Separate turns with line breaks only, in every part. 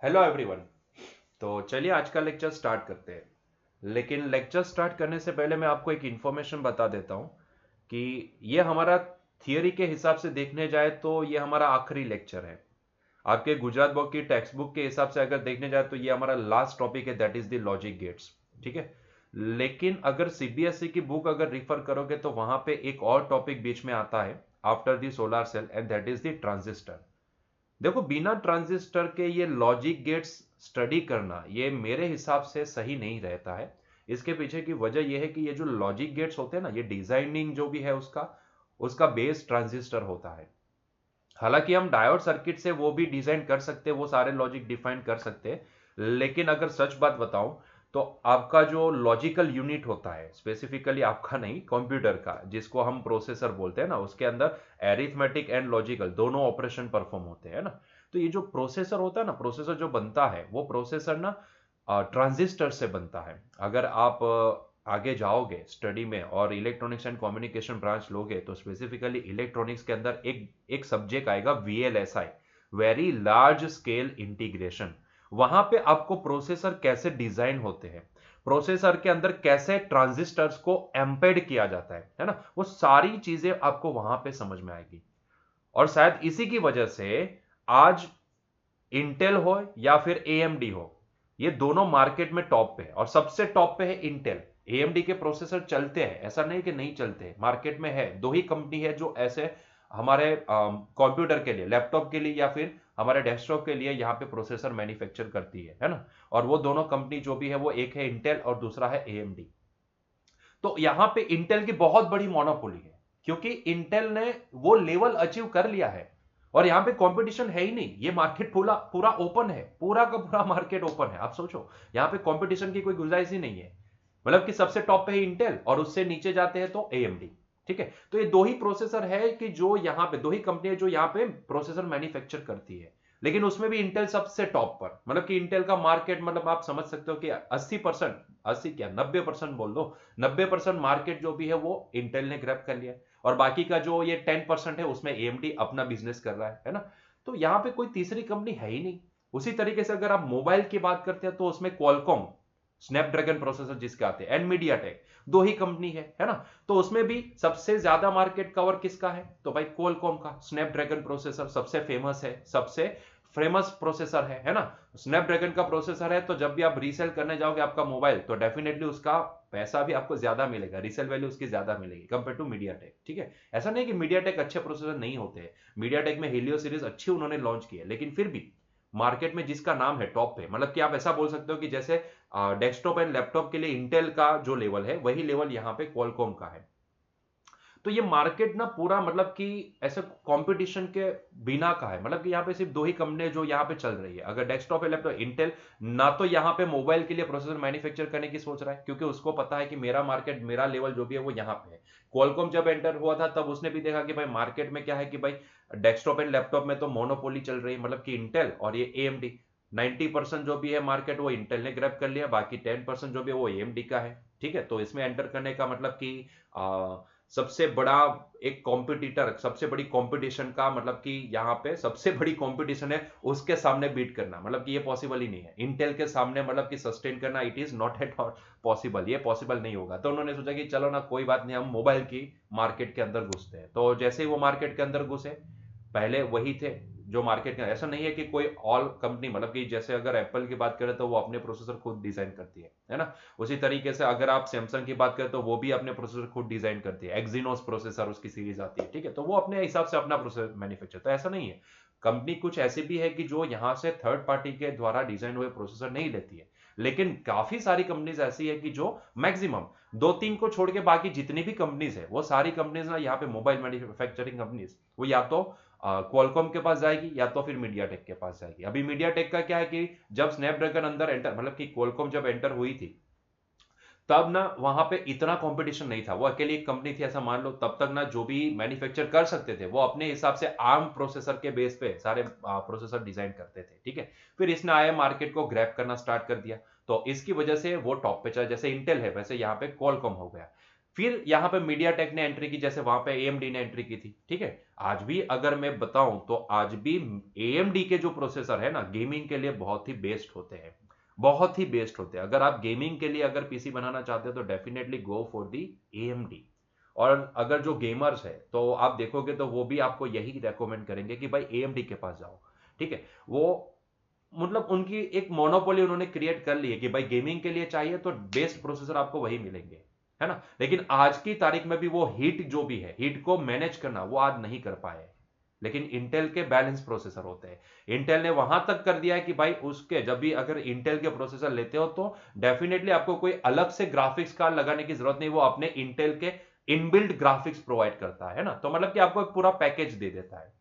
Hello everyone. तो चलिए आज का लेक्चर स्टार्ट करते हैं। लेकिन लेक्चर स्टार्ट करने से पहले मैं आपको एक इन्फॉर्मेशन बता देता हूं कि ये हमारा थियरी के हिसाब से देखने जाए तो ये हमारा आखिरी लेक्चर है। आपके गुजरात बोर्ड की टेक्स्ट बुक के हिसाब से अगर देखने जाए तो ये हमारा लास्ट टॉपिक है, that is the logic gates. ठीक है। लेकिन अगर सीबीएसई की बुक अगर रिफर करोगे तो वहां पे एक और टॉपिक बीच में आता है after the solar cell, and that is the transistor. देखो, बिना ट्रांजिस्टर के ये लॉजिक गेट्स स्टडी करना ये मेरे हिसाब से सही नहीं रहता है। इसके पीछे की वजह यह है कि ये जो लॉजिक गेट्स होते हैं ना, ये डिजाइनिंग जो भी है उसका उसका बेस ट्रांजिस्टर होता है। हालांकि हम डायोड सर्किट से वो भी डिजाइन कर सकते हैं, वो सारे लॉजिक डिफाइन कर सकते हैं। लेकिन अगर सच बात बताऊं तो आपका जो लॉजिकल यूनिट होता है, स्पेसिफिकली आपका नहीं, कंप्यूटर का, जिसको हम प्रोसेसर बोलते हैं ना, उसके अंदर एरिथमेटिक एंड लॉजिकल दोनों ऑपरेशन परफॉर्म होते हैं ना। तो ये जो प्रोसेसर होता है ना, प्रोसेसर जो बनता है वो प्रोसेसर ना ट्रांजिस्टर से बनता है। अगर आप आगे जाओगे स्टडी में और इलेक्ट्रॉनिक्स एंड कम्युनिकेशन ब्रांच लोगे तो स्पेसिफिकली इलेक्ट्रॉनिक्स के अंदर एक एक सब्जेक्ट आएगा, VLSI, very large scale integration. वहां पे आपको प्रोसेसर कैसे डिजाइन होते हैं, प्रोसेसर के अंदर कैसे ट्रांजिस्टर्स को एम्बेड किया जाता है ना, वो सारी चीजें आपको वहां पे समझ में आएगी। और शायद इसी की वजह से आज इंटेल हो या फिर एएमडी हो, ये दोनों मार्केट में टॉप पे है, और सबसे टॉप पे है इंटेल। एएमडी के प्रोसेसर चलते हैं, ऐसा नहीं कि नहीं चलते, मार्केट में है। दो ही कंपनी है जो ऐसे हमारे कंप्यूटर के लिए, लैपटॉप के लिए या फिर हमारे डेस्कटॉप के लिए यहाँ पे प्रोसेसर मैन्युफैक्चर करती है ना। और वो दोनों कंपनी जो भी है वो एक है इंटेल और दूसरा है एएमडी। तो यहां पे इंटेल की बहुत बड़ी मोनोपोली है, क्योंकि इंटेल ने वो लेवल अचीव कर लिया है। और यहां पे कंपटीशन है ही नहीं, ये मार्केट पूरा पूरा ओपन है, पूरा का पूरा मार्केट ओपन है। आप सोचो, यहां पे कंपटीशन की कोई गुंजाइश ही नहीं है। मतलब कि सबसे टॉप पे है इंटेल और उससे नीचे जाते हैं तो एएमडी। ठीक है। तो ये दो ही प्रोसेसर है कि जो यहां पे, दो ही कंपनी है जो यहां पे प्रोसेसर मैन्युफैक्चर करती है। लेकिन उसमें भी इंटेल सबसे टॉप पर, मतलब कि इंटेल का मार्केट, मतलब आप समझ सकते हो कि 80%, 80 क्या 90% बोल दो, 90% मार्केट जो भी है वो इंटेल ने ग्रैब कर लिया है। और बाकी का जो ये 10% है उसमें एएमडी अपना बिजनेस कर रहा है ना। तो यहाँ पे कोई तीसरी कंपनी है ही नहीं। उसी तरीके से अगर आप मोबाइल की बात करते हैं तो उसमें क्वालकॉम, स्नैपड्रैगन प्रोसेसर जिसके आते हैं, एंड मीडियाटेक, दो ही कंपनी है ना। तो उसमें भी सबसे ज्यादा मार्केट कवर किसका है, तो भाई क्वालकॉम का स्नैपड्रैगन प्रोसेसर सबसे फेमस है, सबसे फेमस प्रोसेसर है ना। स्नैपड्रैगन का प्रोसेसर है, तो जब भी आप रीसेल करने जाओगे आपका मोबाइल, तो डेफिनेटली उसका पैसा भी आपको ज्यादा मिलेगा, रीसेल वैल्यू उसकी ज्यादा मिलेगी कंपेयर टू मीडियाटेक। ठीक है। ऐसा नहीं कि मीडियाटेक अच्छे प्रोसेसर नहीं होते हैं, मीडियाटेक में हेलियो सीरीज अच्छी उन्होंने लॉन्च की है, लेकिन फिर भी मार्केट में जिसका नाम है टॉप पे, मतलब कि आप ऐसा बोल सकते हो कि जैसे डेस्कटॉप एंड लैपटॉप के लिए इंटेल का जो लेवल है वही लेवल यहाँ पे क्वालकॉम का है। तो ये मार्केट ना पूरा, मतलब कि ऐसे कंपटीशन के बिना का है। मतलब कि यहाँ पे सिर्फ दो ही कंपनी जो यहाँ पे चल रही है, अगर डेस्कटॉप है लैपटॉप, इंटेल ना तो यहाँ पे मोबाइल के लिए प्रोसेसर मैन्युफैक्चर करने की सोच रहा है, क्योंकि उसको पता है कि मेरा मार्केट, मेरा लेवल जो भी है वो यहाँ पे है। क्वालकॉम जब एंटर हुआ था तब उसने भी देखा कि भाई मार्केट में क्या है, कि भाई डेस्कटॉप एंड लैपटॉप में तो मोनोपोली चल रही है, मतलब कि इंटेल और ये एएमडी। 90% जो भी है मार्केट वो इंटेल ने ग्रैब कर लिया, बाकी 10% जो भी है वो एएमडी का है। ठीक है। तो इसमें एंटर करने का मतलब कि सबसे बड़ा एक कॉम्पिटिटर, सबसे बड़ी कंपटीशन का मतलब कि यहाँ पे सबसे बड़ी कंपटीशन है, उसके सामने बीट करना, मतलब कि ये पॉसिबल ही नहीं है इंटेल के सामने, मतलब कि सस्टेन करना, it is not at all possible, ये पॉसिबल नहीं होगा। तो उन्होंने सोचा कि चलो ना, कोई बात नहीं, हम मोबाइल की मार्केट के अंदर घुसते हैं। तो जैसे ही वो मार्केट के अंदर घुसे, पहले वही थे जो मार्केट के, ऐसा नहीं है कि कोई ऑल कंपनी, मतलब कि जैसे अगर एप्पल की बात करें तो वो अपने प्रोसेसर खुद डिजाइन करती है ना। उसी तरीके से अगर आप सैमसंग की बात करें तो वो भी अपने प्रोसेसर खुद डिजाइन करती है, एक्जीनोस प्रोसेसर उसकी सीरीज आती है। ठीक है। तो वो अपने हिसाब से अपना प्रोसेसर मैन्युफैक्चर, तो ऐसा नहीं है। कंपनी कुछ ऐसी भी है कि जो यहां से थर्ड पार्टी के द्वारा डिजाइन हुए प्रोसेसर नहीं लेती है। लेकिन काफी सारी कंपनीज ऐसी है कि जो मैक्सिमम दो तीन को छोड़ के बाकी जितनी भी कंपनीज है वो सारी कंपनीज ना, यहाँ पे मोबाइल मैन्युफैक्चरिंग कंपनीज, वो या तो क्वालकॉम के पास जाएगी या तो फिर मीडियाटेक के पास जाएगी। अभी मीडियाटेक का क्या है कि जब स्नैपड्रैगन अंदर एंटर, मतलब कि क्वालकॉम जब एंटर हुई थी, तब ना वहां पे इतना कंपटीशन नहीं था, वो अकेली एक कंपनी थी ऐसा मान लो। तब तक ना जो भी मैन्युफैक्चर कर सकते थे वो अपने हिसाब से आर्म प्रोसेसर के बेस पे सारे प्रोसेसर डिजाइन करते थे। ठीक है। फिर इसने आया मार्केट को ग्रैब करना स्टार्ट कर दिया, तो इसकी वजह से वो टॉप पे चला, जैसे इंटेल है वैसे यहाँ पे क्वालकॉम हो गया। फिर यहां पे मीडियाटेक ने एंट्री की, जैसे वहां पे एएमडी ने एंट्री की थी, ठीक है। आज भी अगर मैं बताऊं तो आज भी एएमडी के जो प्रोसेसर है ना, गेमिंग के लिए बहुत ही बेस्ट होते हैं, बहुत ही बेस्ट होते हैं। अगर आप गेमिंग के लिए अगर पीसी बनाना चाहते हो तो definitely go for the AMD. और अगर जो गेमर्स है तो आप देखोगे तो वो भी आपको यही रेकमेंड करेंगे कि भाई एएमडी के पास जाओ, ठीक है। वो मतलब उनकी एक मोनोपोली उन्होंने क्रिएट कर ली है कि भाई गेमिंग के लिए चाहिए तो बेस्ट प्रोसेसर आपको वही मिलेंगे, है ना। लेकिन आज की तारीख में भी वो हीट जो भी है, हीट को मैनेज करना वो आज नहीं कर पाए। लेकिन इंटेल के बैलेंस प्रोसेसर होते हैं। इंटेल ने वहां तक कर दिया है कि भाई उसके जब भी अगर इंटेल के प्रोसेसर लेते हो तो डेफिनेटली आपको कोई अलग से ग्राफिक्स कार्ड लगाने की जरूरत नहीं, वो अपने इंटेल के इनबिल्ट ग्राफिक्स प्रोवाइड करता है ना। तो मतलब कि आपको एक पूरा पैकेज दे देता है।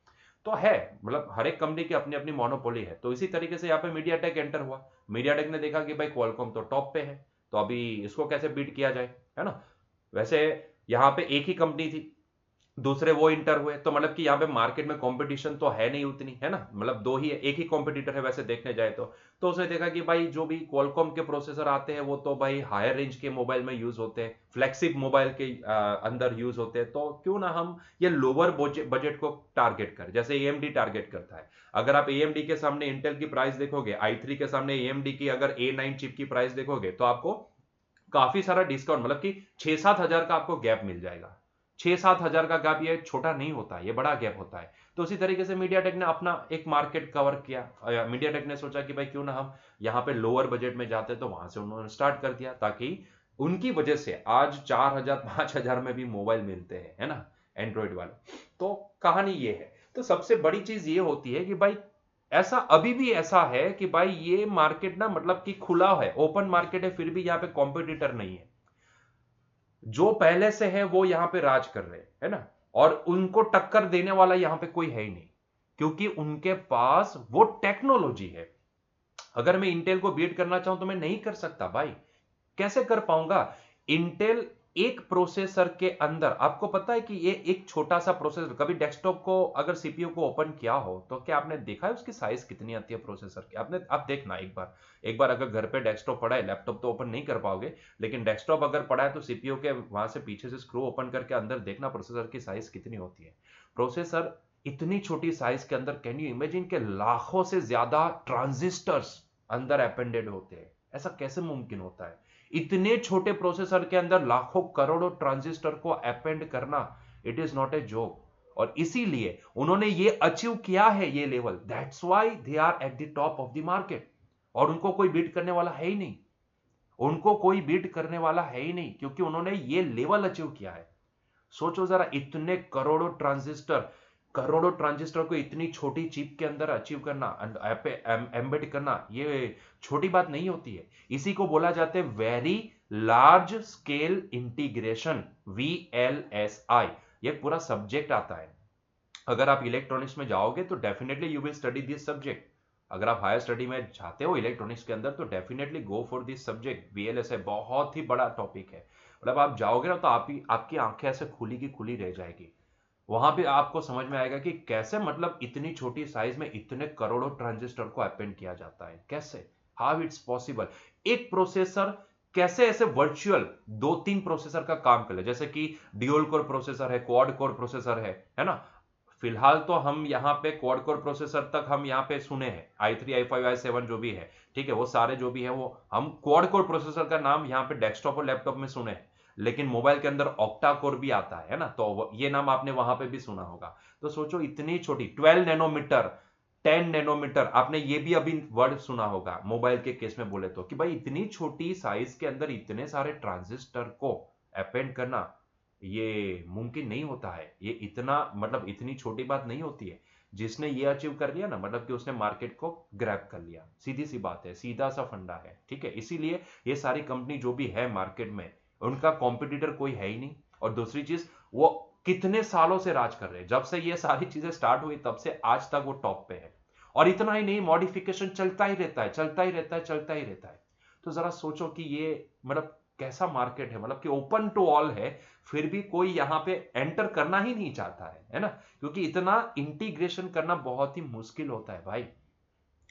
तो है, मतलब हर एक कंपनी की अपनी अपनी मोनोपोली है। तो इसी तरीके से यहाँ पे मीडियाटेक एंटर हुआ। मीडियाटेक ने देखा कि भाई क्वालकॉम तो टॉप पे है, तो अभी इसको कैसे बीट किया जाए, है ना। वैसे यहाँ पे एक ही कंपनी थी, दूसरे वो इंटर हुए, तो मतलब कि यहाँ पे मार्केट में कंपटीशन तो है नहीं उतनी, है ना। मतलब दो ही है, एक ही कॉम्पिटिटर है वैसे देखने जाए तो उसने देखा कि भाई जो भी क्वालकॉम के प्रोसेसर आते हैं वो तो भाई हायर रेंज के मोबाइल में यूज होते हैं, फ्लैगशिप मोबाइल के अंदर यूज होते हैं, तो क्यों ना हम ये लोअर बजट को टारगेट करें, जैसे एएमडी टारगेट करता है। अगर आप एएमडी के सामने इंटेल की प्राइस देखोगे, i3 के सामने एएमडी की अगर A9 चिप की प्राइस देखोगे तो आपको काफी सारा डिस्काउंट, मतलब कि 6-7 हजार का आपको गैप मिल जाएगा। 6-7 हजार का गैप ये छोटा नहीं होता, ये बड़ा गैप होता है। तो उसी तरीके से मीडियाटेक ने अपना एक मार्केट कवर किया। मीडियाटेक ने सोचा कि भाई क्यों ना हम यहाँ पे लोअर बजट में जाते, तो वहां से उन्होंने स्टार्ट कर दिया, ताकि उनकी वजह से आज 4,000-5,000 में भी मोबाइल मिलते हैं, है ना, एंड्रॉइड वाले। तो कहानी ये है। तो सबसे बड़ी चीज ये होती है कि भाई ऐसा अभी भी ऐसा है कि भाई ये मार्केट ना, मतलब कि खुला है, ओपन मार्केट है, फिर भी यहाँ पे कॉम्पिटिटर नहीं है। जो पहले से है वो यहां पे राज कर रहे हैं, है ना। और उनको टक्कर देने वाला यहां पे कोई है ही नहीं, क्योंकि उनके पास वो टेक्नोलॉजी है। अगर मैं इंटेल को बीट करना चाहूं तो मैं नहीं कर सकता भाई, कैसे कर पाऊंगा। इंटेल एक प्रोसेसर के अंदर, आपको पता है कि ये एक छोटा सा प्रोसेसर, कभी डेस्कटॉप को अगर सीपीयू को ओपन किया हो तो क्या आपने देखा है उसकी साइज कितनी आती है प्रोसेसर की। आपने आप देखना एक बार अगर घर पे डेस्कटॉप पड़ा है, लैपटॉप तो ओपन नहीं कर पाओगे, लेकिन डेस्कटॉप अगर पड़ा है तो सीपीयू के वहां से पीछे से स्क्रू ओपन करके अंदर देखना प्रोसेसर की साइज कितनी होती है। प्रोसेसर इतनी छोटी साइज के अंदर, कैन यू इमेजिन के लाखों से ज्यादा ट्रांजिस्टर्स अंदर अपेंडेड होते हैं। ऐसा कैसे मुमकिन होता है, इतने छोटे प्रोसेसर के अंदर लाखों करोड़ों ट्रांजिस्टर को अपेंड करना, it is not a joke. और इसीलिए उन्होंने ये अचीव किया है, ये level, that's why they are at the top of the market. और उनको कोई बीट करने वाला है ही नहीं, उनको कोई बीट करने वाला है ही नहीं, क्योंकि उन्होंने ये लेवल अचीव किया है। सोचो जरा, इतने करोड़ों ट्रांजिस्टर को इतनी छोटी चिप के अंदर अचीव करना, एम्बेड करना, ये छोटी बात नहीं होती है। इसी को बोला जाता है very large scale integration, VLSI। ये पूरा सब्जेक्ट आता है। अगर आप इलेक्ट्रॉनिक्स में जाओगे तो definitely you will study this subject. अगर आप हायर स्टडी में जाते हो इलेक्ट्रॉनिक्स के अंदर तो definitely go for this subject. VLSI बहुत ही बड़ा टॉपिक है, मतलब आप जाओगे ना तो आपकी आंखें ऐसे खुली की खुली रह जाएगी। वहां पे आपको समझ में आएगा कि कैसे, मतलब इतनी छोटी साइज में इतने करोड़ों ट्रांजिस्टर को अपेंड किया जाता है, कैसे, हाउ इट्स पॉसिबल। एक प्रोसेसर कैसे ऐसे वर्चुअल 2-3 प्रोसेसर का काम कर ले, जैसे कि ड्यूल कोर प्रोसेसर है, क्वाड कोर प्रोसेसर है ना। फिलहाल तो हम यहाँ पे क्वाड कोर प्रोसेसर तक हम यहाँ पे सुने हैं, i3 i5 i7 जो भी है, ठीक है, वो सारे जो भी है वो हम क्वाड कोर प्रोसेसर का नाम यहाँ पे डेस्कटॉप और लैपटॉप में सुने हैं। लेकिन मोबाइल के अंदर ऑक्टा कोर भी आता है ना, तो ये नाम आपने वहां पे भी सुना होगा। तो सोचो इतनी छोटी 12 नैनोमीटर, 10 नैनोमीटर, आपने ये भी अभी वर्ड सुना होगा मोबाइल के केस में बोले तो, कि भाई इतनी छोटी साइज के अंदर इतने सारे ट्रांजिस्टर को अपेंड करना ये मुमकिन नहीं होता है। ये इतना, मतलब इतनी छोटी बात नहीं होती है। जिसने ये अचीव कर लिया ना, मतलब कि उसने मार्केट को ग्रैब कर लिया, सीधी सी बात है, सीधा सा फंडा है, ठीक है। इसीलिए ये सारी कंपनी जो भी है मार्केट में, उनका कॉम्पिटिटर कोई है ही नहीं। और दूसरी चीज, वो कितने सालों से राज कर रहे हैं, जब से ये सारी चीजें स्टार्ट हुई तब से आज तक वो टॉप पे है। और इतना ही नहीं, मॉडिफिकेशन चलता ही रहता है, चलता ही रहता है, चलता ही रहता है। तो जरा सोचो कि ये, मतलब कैसा मार्केट है, मतलब कि ओपन टू ऑल है, फिर भी कोई यहां पे एंटर करना ही नहीं चाहता है ना, क्योंकि इतना इंटीग्रेशन करना बहुत ही मुश्किल होता है भाई।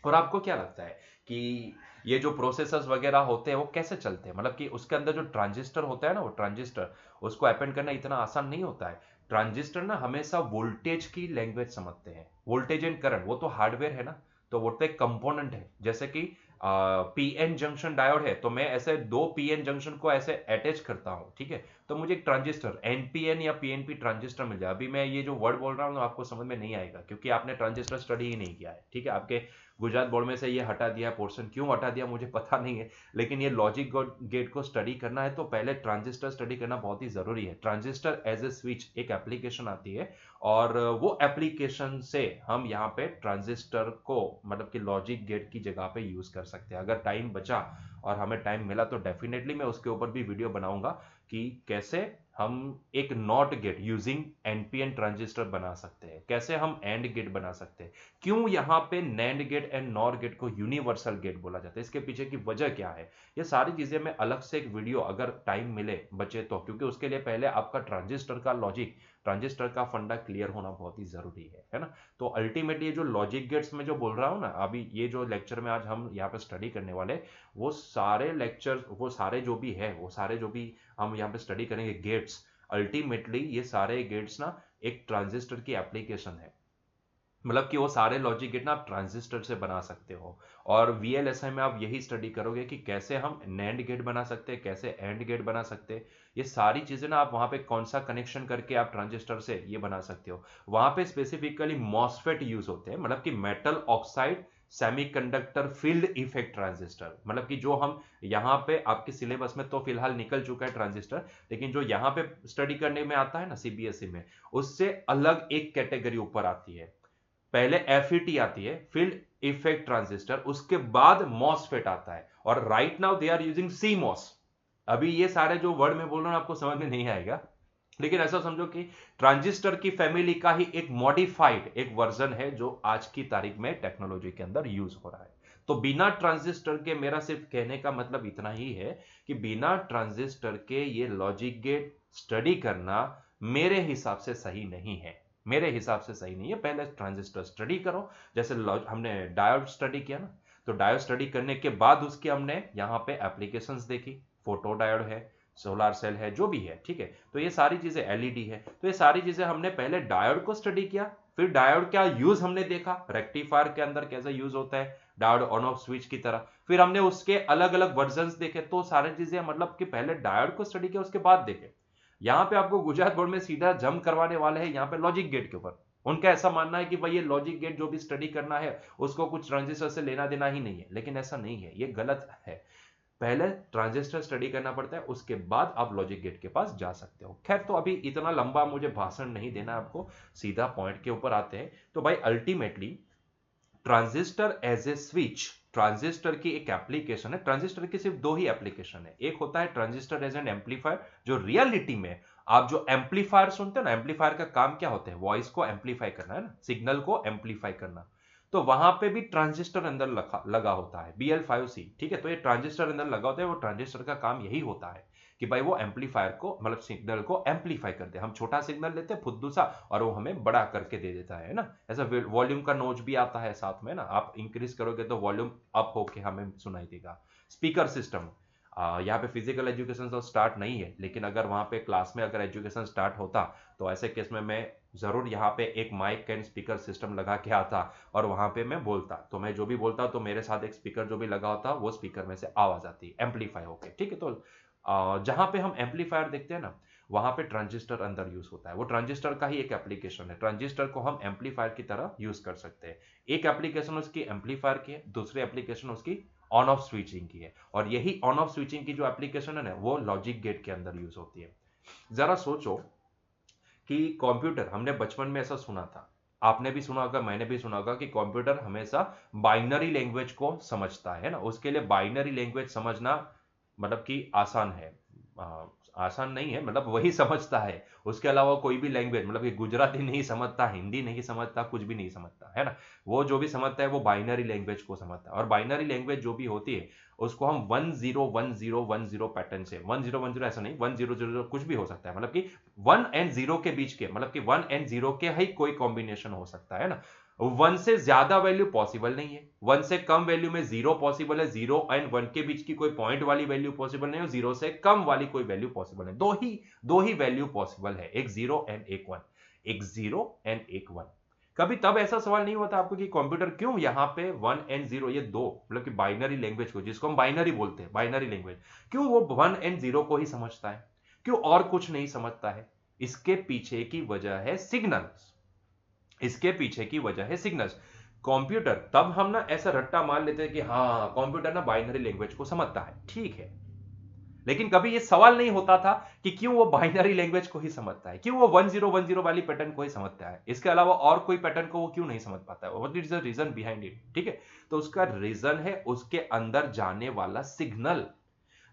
और आपको क्या लगता है कि ये जो प्रोसेसर्स वगैरह होते हैं वो कैसे चलते हैं, मतलब कि उसके अंदर जो ट्रांजिस्टर होता है ना, वो ट्रांजिस्टर उसको अपेंड करना इतना आसान नहीं होता है। ट्रांजिस्टर ना हमेशा वोल्टेज की लैंग्वेज समझते हैं, वोल्टेज एंड करंट, वो तो हार्डवेयर है ना, तो वो तो एक कंपोनेंट है। जैसे कि पीएन जंक्शन डायोड है, तो मैं ऐसे दो पीएन जंक्शन को ऐसे अटैच करता हूं, ठीक है, तो मुझे एक ट्रांजिस्टर एनपीएन या पीएनपी ट्रांजिस्टर मिल जाए। अभी मैं ये जो वर्ड बोल रहा हूँ आपको समझ में नहीं आएगा, क्योंकि आपने ट्रांजिस्टर स्टडी ही नहीं किया है, ठीक है। आपके गुजरात बोर्ड में से ये हटा दिया पोर्शन, क्यों हटा दिया मुझे पता नहीं है, लेकिन ये लॉजिक गेट को स्टडी करना है तो पहले ट्रांजिस्टर स्टडी करना बहुत ही जरूरी है। ट्रांजिस्टर एज ए स्विच एक एप्लीकेशन आती है, और वो एप्लीकेशन से हम यहाँ पे ट्रांजिस्टर को मतलब कि लॉजिक गेट की जगह पे यूज कर सकते हैं। अगर टाइम बचा और हमें टाइम मिला तो डेफिनेटली मैं उसके ऊपर भी वीडियो बनाऊंगा कि कैसे हम एक not gate using NPN transistor बना सकते हैं, कैसे हम एंड गेट बना सकते हैं, क्यों यहां पे NAND gate and NOR gate को यूनिवर्सल गेट बोला जाता है, इसके पीछे की वजह क्या है। ये सारी चीजें मैं अलग से एक वीडियो अगर टाइम मिले बचे तो, क्योंकि उसके लिए पहले आपका ट्रांजिस्टर का लॉजिक, ट्रांजिस्टर का फंडा क्लियर होना बहुत ही जरूरी है ना। तो अल्टीमेटली ये जो लॉजिक गेट्स में जो बोल रहा हूं ना, अभी ये जो लेक्चर में आज हम यहाँ पे स्टडी करने वाले, वो सारे लेक्चर, वो सारे जो भी है, वो सारे जो भी हम यहाँ पे स्टडी करेंगे गेट्स, अल्टीमेटली ये सारे गेट्स ना एक ट्रांजिस्टर की एप्लीकेशन है। मतलब कि वो सारे लॉजिक गेट ना आप ट्रांजिस्टर से बना सकते हो। और वीएलएसआई में आप यही स्टडी करोगे कि कैसे हम नैंड गेट बना सकते हैं, कैसे एंड गेट बना सकते हैं। ये सारी चीजें ना आप वहां पे कौन सा कनेक्शन करके आप ट्रांजिस्टर से ये बना सकते हो। वहां पे स्पेसिफिकली मॉसफेट यूज होते हैं, मतलब कि metal oxide semiconductor field effect transistor. मतलब कि जो हम यहाँ पे आपके सिलेबस में तो फिलहाल निकल चुका है ट्रांजिस्टर, लेकिन जो यहाँ पे स्टडी करने में आता है ना सीबीएसई में, उससे अलग एक कैटेगरी ऊपर आती है। पहले एफईटी आती है, फील्ड इफेक्ट ट्रांजिस्टर, उसके बाद मॉसफेट आता है, और right now they are using CMOS. अभी ये सारे जो वर्ड मैं बोल रहा हूं आपको समझ में नहीं आएगा, लेकिन ऐसा समझो कि ट्रांजिस्टर की फैमिली का ही एक मॉडिफाइड एक वर्जन है जो आज की तारीख में टेक्नोलॉजी के अंदर यूज हो रहा है। तो बिना ट्रांजिस्टर के, मेरा सिर्फ कहने का मतलब इतना ही है कि बिना ट्रांजिस्टर के ये लॉजिक गेट स्टडी करना मेरे हिसाब से सही नहीं है, मेरे हिसाब से सही नहीं है। पहले ट्रांजिस्टर स्टडी करो, जैसे हमने डायोड स्टडी किया ना, तो डायोड स्टडी करने के बाद उसके हमने यहाँ पे एप्लीकेशंस देखी, फोटो डायोड है, सोलर सेल है, जो भी है, ठीक है। तो ये सारी चीजें एलईडी है, तो ये सारी चीजें हमने पहले डायोड को स्टडी किया, फिर डायोड का यूज हमने देखा, रेक्टिफायर के अंदर कैसे यूज होता है डायोड ऑन ऑफ स्विच की तरह, फिर हमने उसके अलग अलग वर्जन देखे। तो सारी चीजें मतलब कि पहले डायोड को स्टडी किया उसके बाद देखे। यहाँ पे आपको गुजरात बोर्ड में सीधा जंप करवाने वाले हैं यहाँ पे लॉजिक गेट के ऊपर। उनका ऐसा मानना है कि भाई ये लॉजिक गेट जो भी स्टडी करना है उसको कुछ ट्रांजिस्टर से लेना देना ही नहीं है, लेकिन ऐसा नहीं है, ये गलत है। पहले ट्रांजिस्टर स्टडी करना पड़ता है, उसके बाद आप लॉजिक गेट के पास जा सकते हो। खैर, तो अभी इतना लंबा मुझे भाषण नहीं देना आपको, सीधा पॉइंट के ऊपर आते हैं। तो भाई ultimately transistor as a switch, transistor की एक एप्लीकेशन है। ट्रांजिस्टर की सिर्फ दो ही एप्लीकेशन है, एक होता है ट्रांजिस्टर एज एन एम्पलीफायर, जो रियलिटी में आप जो एम्पलीफायर सुनते हो ना, एम्पलीफायर का काम क्या होता है, वॉइस को एम्पलीफाई करना है ना, सिग्नल को एम्पलीफाई करना। तो वहां पे भी ट्रांजिस्टर अंदर लगा होता है, BL5C, ठीक है। तो ये ट्रांजिस्टर अंदर लगा होता है, वो ट्रांजिस्टर का काम यही होता है कि भाई वो एम्पलीफायर को, मतलब सिग्नल को एम्पलीफाई करते हैं। हम छोटा सिग्नल लेते हैं फुद्दू सा, और वो हमें बड़ा करके दे देता है ना। ऐसा वॉल्यूम का नोच भी आता है साथ में ना, आप इंक्रीज करोगे तो वॉल्यूम अप होके हमें सुनाई देगा। स्पीकर सिस्टम, यहाँ पे फिजिकल एजुकेशन तो स्टार्ट नहीं है, लेकिन अगर वहां पे क्लास में अगर एजुकेशन स्टार्ट होता तो ऐसे केस में मैं जरूर यहाँ पे एक माइक एंड स्पीकर सिस्टम लगा के आता, और वहां पे मैं बोलता, तो मैं जो भी बोलता तो मेरे साथ एक स्पीकर जो भी लगा होता वो स्पीकर में से आवाज आती एम्पलीफाई होके, ठीक है। तो जहां पे हम एम्पलीफायर देखते हैं ना, वहां पे ट्रांजिस्टर अंदर यूज होता है, वो ट्रांजिस्टर का ही एक एप्लीकेशन है। ट्रांजिस्टर को हम एम्पलीफायर की तरह यूज कर सकते हैं। एक एप्लीकेशन उसकी एम्पलीफायर की है, दूसरी एप्लीकेशन उसकी ऑन ऑफ स्विचिंग की है, और यही ऑन ऑफ स्विचिंग की जो एप्लीकेशन है ना, वो लॉजिक गेट के अंदर यूज होती है। जरा सोचो कि कंप्यूटर, हमने बचपन में ऐसा सुना था, आपने भी सुना होगा, मैंने भी सुना होगा कि कंप्यूटर हमेशा बाइनरी लैंग्वेज को समझता है ना। उसके लिए बाइनरी लैंग्वेज समझना मतलब कि आसान है, आसान नहीं है, मतलब वही समझता है। उसके अलावा कोई भी लैंग्वेज, मतलब कि गुजराती नहीं समझता, हिंदी नहीं समझता, कुछ भी नहीं समझता है ना। वो जो भी समझता है वो बाइनरी लैंग्वेज को समझता है, और बाइनरी लैंग्वेज जो भी होती है उसको हम 101010 पैटर्न से, 1010 ऐसा नहीं, 100 कुछ भी हो सकता है, मतलब कि 1 एंड 0 के बीच के, मतलब कि 1 एंड 0 के ही कोई कॉम्बिनेशन हो सकता है ना। वन से ज्यादा वैल्यू पॉसिबल नहीं है, वन से कम वैल्यू में जीरो पॉसिबल है, जीरो एंड वन के बीच की कोई पॉइंट वाली वैल्यू पॉसिबल नहीं है, जीरो से कम वाली कोई वैल्यू पॉसिबल है। दो ही वैल्यू पॉसिबल है, एक जीरो एंड एक वन, एक जीरो एंड एक वन। कभी तब ऐसा सवाल नहीं होता आपको कि कंप्यूटर क्यों यहाँ पे वन एंड जीरो, ये दो मतलब कि बाइनरी लैंग्वेज को, जिसको हम बाइनरी बोलते हैं, बाइनरी लैंग्वेज, क्यों वो वन एंड जीरो को ही समझता है, क्यों और कुछ नहीं समझता है? इसके पीछे की वजह है सिग्नल्स, इसके पीछे की वजह है सिग्नल्स। कंप्यूटर, तब हम ना ऐसा रट्टा मान लेते हैं कि हाँ कंप्यूटर ना बाइनरी लैंग्वेज को समझता है, ठीक है, लेकिन कभी ये सवाल नहीं होता था कि क्यों वो बाइनरी लैंग्वेज को ही समझता है, क्यों वो 1010 वाली पैटर्न को ही समझता है, इसके अलावा और कोई पैटर्न को वो क्यों नहीं समझ पाता है, what is the reason behind it? ठीक है, तो उसका रीजन है उसके अंदर जाने वाला सिग्नल।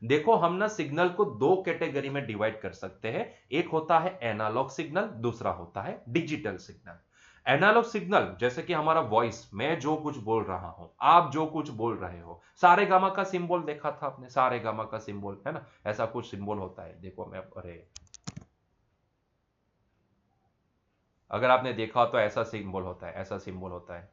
देखो हम ना सिग्नल को दो कैटेगरी में डिवाइड कर सकते हैं, एक होता है एनालॉग सिग्नल, दूसरा होता है डिजिटल सिग्नल। एनालॉग सिग्नल जैसे कि हमारा वॉइस, मैं जो कुछ बोल रहा हूं, आप जो कुछ बोल रहे हो, सारे गामा का सिंबल देखा था आपने, सारे गामा का सिंबल है ना, ऐसा कुछ सिंबल होता है, देखो मैं, अरे अगर आपने देखा हो तो ऐसा सिंबल होता है, ऐसा सिंबल होता है,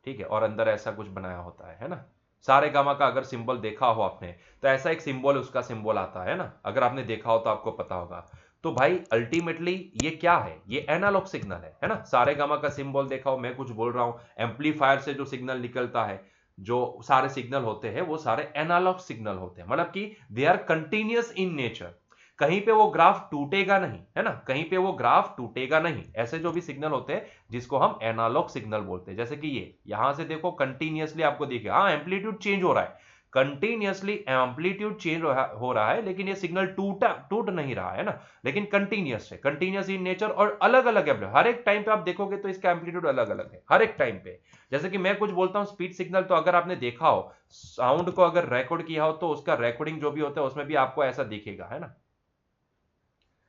ठीक है, और अंदर ऐसा कुछ बनाया होता है ना। सारे गामा का अगर सिंबल देखा हो आपने तो ऐसा एक सिंबल, उसका सिंबल आता है ना, अगर आपने देखा हो तो आपको पता होगा। तो भाई अल्टीमेटली ये क्या है? ये एनालॉग सिग्नल है ना। सारे गामा का सिंबल देखा हो, मैं कुछ बोल रहा हूं, एम्पलीफायर से जो सिग्नल निकलता है, जो सारे सिग्नल होते हैं वो सारे एनालॉग सिग्नल होते हैं, मतलब कि they are continuous in nature. कहीं पे वो ग्राफ टूटेगा नहीं, है ना, कहीं पे वो ग्राफ टूटेगा नहीं। ऐसे जो भी सिग्नल होते हैं जिसको हम एनालॉग सिग्नल बोलते हैं, जैसे कि ये यहां से देखो कंटिन्यूअसली आपको देखिए, हाँ एम्पलीट्यूड चेंज हो रहा है, कंटिन्यूअसली एम्पलीट्यूड चेंज हो रहा है, लेकिन ये सिग्नल टूट नहीं रहा है ना, लेकिन कंटिन्यूअस है, कंटिन्यूअस इन नेचर, और अलग अलग है, हर एक टाइम पे आप देखोगे तो इसका एम्पलीट्यूड अलग अलग है हर एक टाइम पे। जैसे कि मैं कुछ बोलता हूं स्पीच सिग्नल, तो अगर आपने देखा हो साउंड को अगर रिकॉर्ड किया हो तो उसका रिकॉर्डिंग जो भी होता है उसमें भी आपको ऐसा दिखेगा, है ना,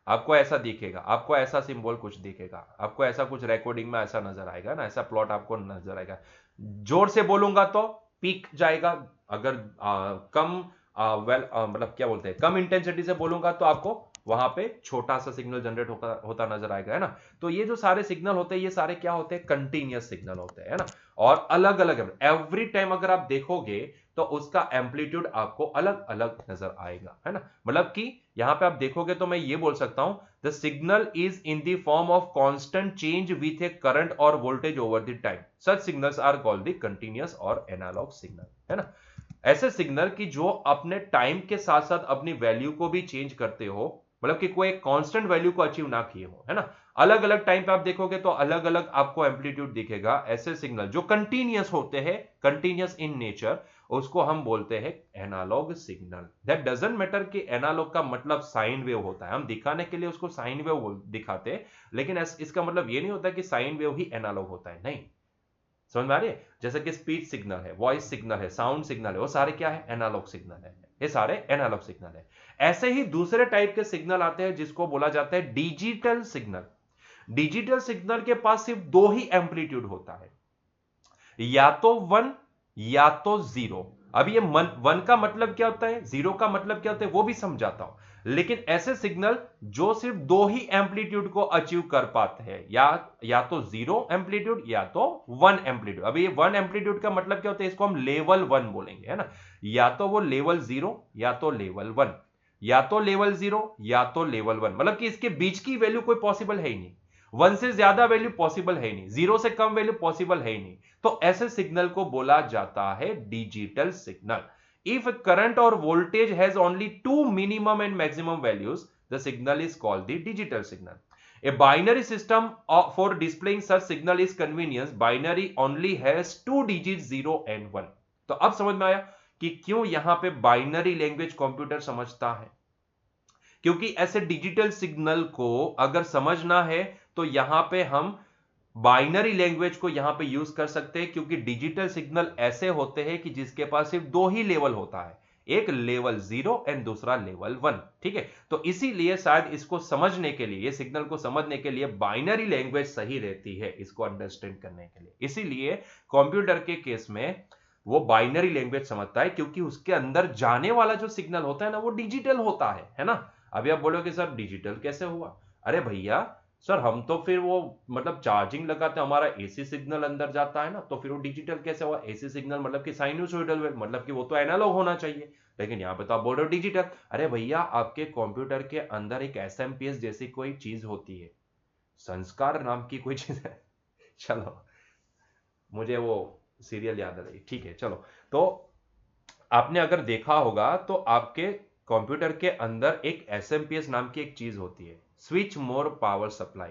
आपको ऐसा दिखेगा, आपको ऐसा सिंबल कुछ दिखेगा, आपको ऐसा कुछ रिकॉर्डिंग में ऐसा नजर आएगा ना, ऐसा प्लॉट आपको नजर आएगा। जोर से बोलूंगा तो पीक जाएगा, अगर कम मतलब क्या बोलते हैं, कम इंटेंसिटी से बोलूंगा तो आपको वहां पे छोटा सा सिग्नल जनरेट होता नजर आएगा, है ना। तो ये जो सारे सिग्नल होते हैं ये सारे क्या होते हैं? कंटिन्यूअस सिग्नल होते हैं, है ना, और अलग अलग एवरी टाइम अगर आप देखोगे तो उसका एम्पलीट्यूड आपको अलग अलग नजर आएगा, है ना। मतलब कि यहां पे आप देखोगे तो मैं ये बोल सकता हूं, the signal is in the form of constant change with a current और voltage over the time, such signals are called the continuous और एनालॉग सिग्नल, है ना। ऐसे सिग्नल की जो अपने टाइम के साथ साथ अपनी वैल्यू को भी चेंज करते हो, मतलब कि कोई कांस्टेंट वैल्यू को अचीव ना किए हो, है ना, अलग अलग टाइम पे आप देखोगे तो अलग अलग आपको एम्पलीट्यूड दिखेगा। ऐसे सिग्नल जो कंटिन्यूअस होते हैं, कंटिन्यूअस इन नेचर, उसको हम बोलते हैं analog signal. That doesn't matter कि एनालॉग का मतलब साइन वेव होता है, हम दिखाने के लिए उसको साइन वेव दिखाते हैं, लेकिन इसका मतलब ये नहीं होता कि साइन वेव ही एनालॉग होता है, नहीं। समझ में आ रही है? जैसे कि स्पीच सिग्नल है, वॉइस सिग्नल है, साउंड सिग्नल है, वो सारे क्या है? एनालॉग सिग्नल है, ये सारे एनालॉग सिग्नल है। ऐसे ही दूसरे टाइप के सिग्नल आते हैं जिसको बोला जाता है डिजिटल सिग्नल। डिजिटल सिग्नल के पास सिर्फ दो ही एम्पलीट्यूड होता है, या तो वन या तो जीरो। अब ये वन का मतलब क्या होता है, जीरो का मतलब क्या होता है, वो भी समझाता हूं, लेकिन ऐसे सिग्नल जो सिर्फ दो ही एम्पलीट्यूड को अचीव कर पाते हैं, या तो जीरो एम्पलीट्यूड या तो वन एम्पलीट्यूड। अभी ये वन एम्पलीट्यूड का मतलब क्या होता है, इसको हम लेवल वन बोलेंगे, है ना। या तो वो लेवल जीरो या तो लेवल वन, या तो लेवल जीरो या तो लेवल वन, मतलब कि इसके बीच की वैल्यू कोई पॉसिबल है ही नहीं, वन से ज्यादा वैल्यू पॉसिबल है ही नहीं, जीरो से कम वैल्यू पॉसिबल है ही नहीं। तो ऐसे सिग्नल को बोला जाता है डिजिटल सिग्नल। इफ करंट और voltage has only two minimum and maximum values, the signal is called the digital signal. A binary system for displaying such signal is convenience. Binary only has two digits 0 and 1. तो अब समझ में आया कि क्यों यहां पे बाइनरी लैंग्वेज कंप्यूटर समझता है, क्योंकि ऐसे डिजिटल सिग्नल को अगर समझना है तो यहां पे हम बाइनरी लैंग्वेज को यहां पे यूज कर सकते हैं, क्योंकि डिजिटल सिग्नल ऐसे होते हैं कि जिसके पास सिर्फ दो ही लेवल होता है, एक लेवल जीरो एंड दूसरा लेवल वन, ठीक है। तो इसीलिए शायद इसको समझने के लिए, ये सिग्नल को समझने के लिए बाइनरी लैंग्वेज सही रहती है इसको अंडरस्टैंड करने के लिए। इसीलिए कंप्यूटर के केस में वो बाइनरी लैंग्वेज समझता है, क्योंकि उसके अंदर जाने वाला जो सिग्नल होता है ना वो डिजिटल होता है ना। अभी आप बोलोगे सर डिजिटल कैसे हुआ? अरे भैया सर हम तो फिर वो मतलब चार्जिंग लगाते हैं, हमारा एसी सिग्नल अंदर जाता है ना, तो फिर वो डिजिटल कैसे हुआ? एसी सिग्नल मतलब कि साइनोसॉइडल वेव, मतलब कि वो तो एनालॉग होना चाहिए, लेकिन यहाँ पे तो आप बोल रहे हो डिजिटल। अरे भैया, आपके कंप्यूटर के अंदर एक एसएमपीएस जैसी कोई चीज होती है, संस्कार नाम की कोई चीज है। चलो, मुझे वो सीरियल याद आ रही, ठीक है चलो। तो आपने अगर देखा होगा तो आपके कंप्यूटर के अंदर एक एसएमपीएस नाम की एक चीज होती है, स्विच मोर पावर सप्लाई।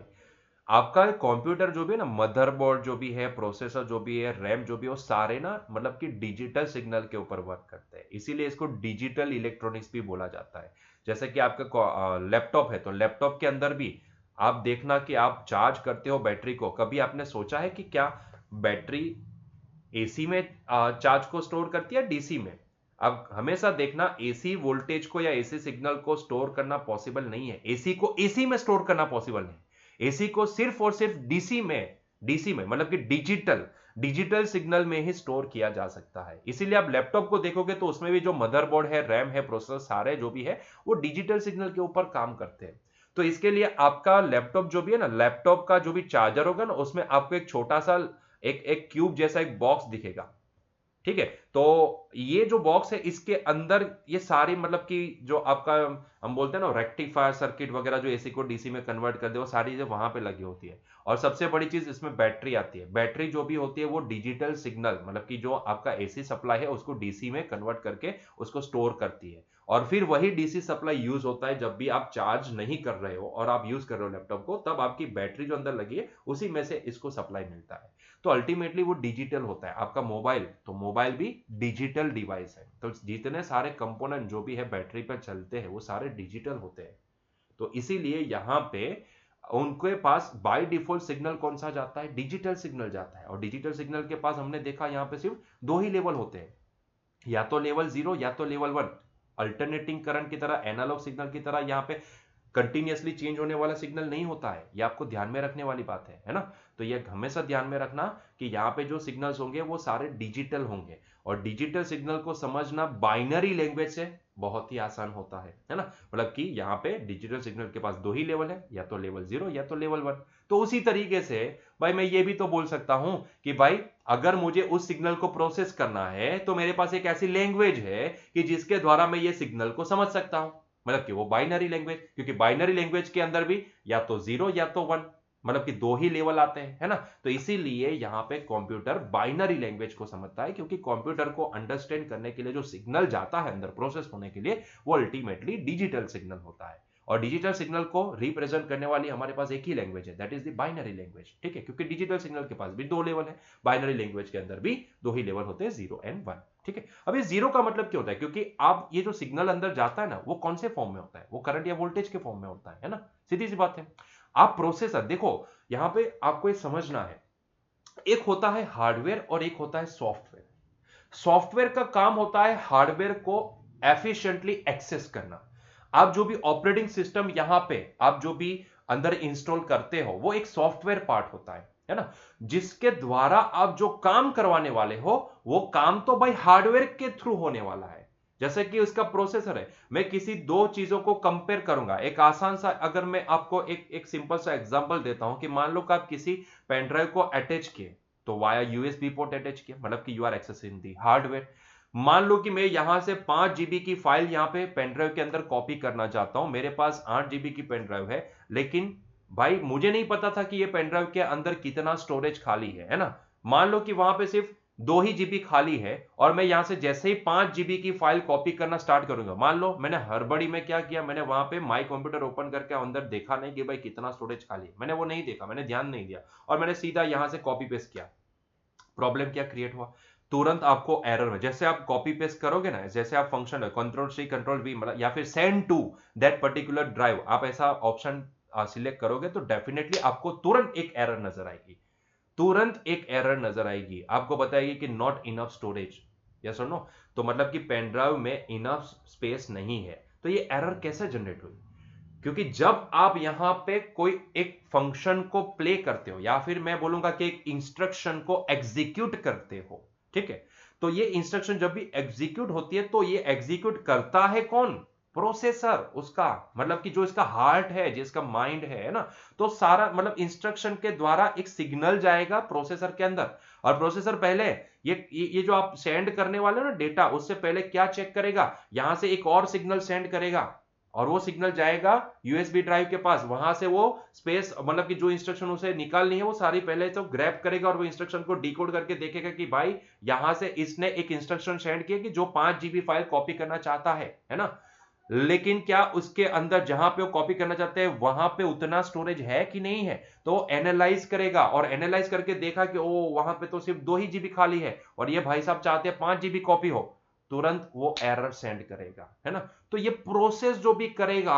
आपका कंप्यूटर जो भी है ना, मदरबोर्ड जो भी है, प्रोसेसर जो भी है, रैम जो भी है, वो सारे ना मतलब कि डिजिटल सिग्नल के ऊपर वर्क करते हैं, इसीलिए इसको डिजिटल इलेक्ट्रॉनिक्स भी बोला जाता है। जैसे कि आपका लैपटॉप है, तो लैपटॉप के अंदर भी आप देखना कि आप चार्ज करते हो बैटरी को, कभी आपने सोचा है कि क्या बैटरी एसी में चार्ज को स्टोर करती है डीसी में? अब हमेशा देखना, एसी वोल्टेज को या एसी सिग्नल को स्टोर करना पॉसिबल नहीं है, एसी को एसी में स्टोर करना पॉसिबल नहीं, एसी को सिर्फ और सिर्फ डीसी में मतलब कि डिजिटल डिजिटल सिग्नल में ही स्टोर किया जा सकता है। इसीलिए आप लैपटॉप को देखोगे तो उसमें भी जो मदरबोर्ड है, रैम है, प्रोसेसर सारे जो भी है, वो डिजिटल सिग्नल के ऊपर काम करते हैं। तो इसके लिए आपका लैपटॉप जो भी है ना, लैपटॉप का जो भी चार्जर होगा ना, उसमें आपको एक छोटा सा एक एक क्यूब जैसा एक बॉक्स दिखेगा, ठीक है? तो ये जो बॉक्स है, इसके अंदर ये सारी मतलब कि जो आपका हम बोलते हैं ना रेक्टिफायर सर्किट वगैरह, जो एसी को डीसी में कन्वर्ट कर दे, वो सारी चीजें वहां पे लगी होती है। और सबसे बड़ी चीज इसमें बैटरी आती है। बैटरी जो भी होती है वो डिजिटल सिग्नल मतलब कि जो आपका एसी सप्लाई है उसको डीसी में कन्वर्ट करके उसको स्टोर करती है। और फिर वही डीसी सप्लाई यूज होता है जब भी आप चार्ज नहीं कर रहे हो और आप यूज कर रहे हो लैपटॉप को, तब आपकी बैटरी जो अंदर लगी है उसी में से इसको सप्लाई मिलता है। तो अल्टीमेटली वो डिजिटल होता है। आपका मोबाइल, तो मोबाइल भी डिजिटल डिवाइस है, तो जितने सारे कंपोनेंट जो भी है बैटरी पर चलते हैं वो सारे डिजिटल होते हैं। तो इसीलिए यहाँ पे उनके पास बाय डिफॉल्ट सिग्नल कौन सा जाता है? डिजिटल सिग्नल जाता है। और डिजिटल सिग्नल के पास हमने देखा यहाँ पे सिर्फ दो ही लेवल होते हैं, या तो लेवल 0 या तो लेवल 1। अल्टरनेटिंग करंट की तरह, एनालॉग सिग्नल की तरह यहाँ पे कंटिन्यूअसली चेंज होने वाला सिग्नल नहीं होता है। ये आपको ध्यान में रखने वाली बात है ना? तो ये हमेशा ध्यान में रखना कि यहाँ पे जो सिग्नल्स होंगे वो सारे डिजिटल होंगे। और डिजिटल सिग्नल को समझना बाइनरी लैंग्वेज से बहुत ही आसान होता है ना? मतलब कि यहाँ पे डिजिटल सिग्नल के पास दो ही लेवल है, या तो लेवल 0 या तो लेवल 1। तो उसी तरीके से भाई मैं ये भी तो बोल सकता हूं कि भाई अगर मुझे उस सिग्नल को प्रोसेस करना है तो मेरे पास एक ऐसी लैंग्वेज है कि जिसके द्वारा मैं ये सिग्नल को समझ सकता हूं, मतलब कि वो बाइनरी लैंग्वेज। क्योंकि बाइनरी लैंग्वेज के अंदर भी या तो 0 या तो 1, मतलब कि दो ही लेवल आते हैं, है ना? तो इसीलिए यहाँ पे कंप्यूटर बाइनरी लैंग्वेज को समझता है, क्योंकि कंप्यूटर को अंडरस्टैंड करने के लिए जो सिग्नल जाता है अंदर प्रोसेस होने के लिए, वो अल्टीमेटली डिजिटल सिग्नल होता है। और डिजिटल सिग्नल को रिप्रेजेंट करने वाली हमारे पास एक ही लैंग्वेज है, that is the binary language, ठीक है? क्योंकि डिजिटल सिग्नल के पास भी दो लेवल है, बाइनरी लैंग्वेज के अंदर भी दो ही लेवल होते हैं, 0 एंड 1, ठीक है? अब इस 0 का मतलब क्या होता है? क्योंकि आप ये जो सिग्नल अंदर जाता है ना, वो कौन से फॉर्म में होता है? वो करंट या वोल्टेज के फॉर्म में होता है ना? सीधी सी बात है। आप प्रोसेसर देखो, यहां पे आपको ये समझना है, एक होता है हार्डवेयर और एक होता है सॉफ्टवेयर। सॉफ्टवेयर का काम होता है हार्डवेयर को एफिशिएंटली एक्सेस करना। आप जो भी ऑपरेटिंग सिस्टम यहां पे आप जो भी अंदर इंस्टॉल करते हो, वो एक सॉफ्टवेयर पार्ट होता है ना? जिसके द्वारा आप जो काम करवाने वाले हो, वो काम तो भाई हार्डवेयर के थ्रू होने वाला है। जैसे कि उसका प्रोसेसर है, मैं किसी दो चीजों को कंपेयर करूंगा। एक आसान सा, अगर मैं आपको एक एक सिंपल सा एग्जांपल देता हूं कि मान लो कि आप किसी पेन ड्राइव को अटैच किए, तो वाया यूएसबी पोर्ट अटैच किया, मतलब कि you are accessing the hardware. मान लो कि मैं यहां से 5 GB की फाइल यहां पे पेन ड्राइव के अंदर कॉपी करना चाहता हूं, मेरे पास 8 GB की पेन ड्राइव है, लेकिन भाई मुझे नहीं पता था कि ये पेन ड्राइव के अंदर कितना स्टोरेज खाली है ना? मान लो कि वहां पे सिर्फ 2 ही GB खाली है, और मैं यहां से जैसे ही 5 GB की फाइल कॉपी करना स्टार्ट करूंगा, मान लो मैंने हड़बड़ी में क्या किया, मैंने वहां पे माई कंप्यूटर ओपन करके अंदर देखा नहीं कि भाई कितना स्टोरेज खाली है, मैंने वो नहीं देखा, मैंने ध्यान नहीं दिया, और मैंने सीधा यहां से कॉपी पेस्ट किया। प्रॉब्लम क्या क्रिएट हुआ? तुरंत आपको एरर में, जैसे आप कॉपी पेस्ट करोगे ना, जैसे आप फंक्शन है कंट्रोल C कंट्रोल V, मतलब या फिर send to that particular drive, आप ऐसा ऑप्शन सिलेक्ट करोगे तो डेफिनेटली आपको तुरंत एक एरर नजर आएगी। तुरंत एक एरर नजर आएगी, आपको बताएगी कि नॉट इनफ स्टोरेज, यस और नो? तो मतलब कि पेन ड्राइव में इनफ स्पेस नहीं है। तो ये एरर कैसे जनरेट हुई? क्योंकि जब आप यहां पे कोई एक फंक्शन को प्ले करते हो, या फिर मैं बोलूंगा कि एक इंस्ट्रक्शन को एग्जीक्यूट करते हो, ठीक है? तो ये इंस्ट्रक्शन जब भी एग्जीक्यूट होती है, तो ये एग्जीक्यूट करता है कौन? प्रोसेसर उसका, मतलब कि जो इसका हार्ट है, जिसका माइंड है ना, तो सारा मतलब इंस्ट्रक्शन के द्वारा एक सिग्नल जाएगा प्रोसेसर के अंदर। और प्रोसेसर पहले ये जो आप सेंड करने वाले हो ना डेटा, उससे पहले क्या चेक करेगा, यहां से एक और सिग्नल सेंड करेगा, और वो सिग्नल जाएगा यूएसबी ड्राइव के पास। वहां से वो स्पेस, मतलब कि जो इंस्ट्रक्शन उसे निकालनी है वो सारी पहले तो ग्रैब करेगा, और वो इंस्ट्रक्शन को डिकोड करके देखेगा कि भाई यहां से इसने एक इंस्ट्रक्शन सेंड किया कि जो 5 GB फाइल कॉपी करना चाहता है ना, लेकिन क्या उसके अंदर जहां पे वो कॉपी करना चाहते हैं वहां पे उतना स्टोरेज है कि नहीं है। तो एनालाइज करेगा, और एनालाइज करके देखा कि ओ वहां पे तो सिर्फ 2 ही GB खाली है, और ये भाई साहब चाहते हैं 5 GB कॉपी हो, तुरंत वो एरर सेंड करेगा, है ना। तो ये प्रोसेस जो भी करेगा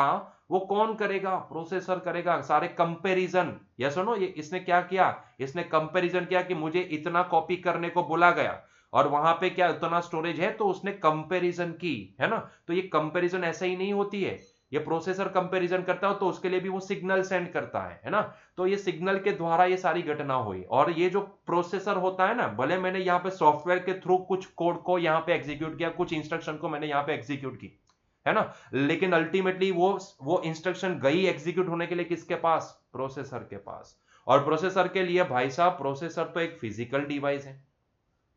वो कौन करेगा, प्रोसेसर करेगा। सारे कंपैरिजन, या सुनो, ये इसने क्या किया, इसने कंपैरिजन किया कि मुझे इतना कॉपी करने को बोला गया और वहां पे क्या उतना स्टोरेज है, तो उसने कंपैरिजन की, है ना। तो ये कंपैरिजन ऐसा ही नहीं होती है, ये प्रोसेसर कंपैरिजन करता हो तो उसके लिए भी वो सिग्नल सेंड करता है ना। तो ये सिग्नल के द्वारा ये सारी घटना हुई। और ये जो प्रोसेसर होता है ना, भले मैंने यहाँ पे सॉफ्टवेयर के थ्रू कुछ कोड को यहाँ पे एग्जीक्यूट किया, कुछ इंस्ट्रक्शन को मैंने यहाँ पे एग्जीक्यूट की, है ना, लेकिन अल्टीमेटली वो इंस्ट्रक्शन गई एग्जीक्यूट होने के लिए किसके पास, प्रोसेसर के पास। और प्रोसेसर के लिए भाई साहब, प्रोसेसर तो एक फिजिकल डिवाइस है।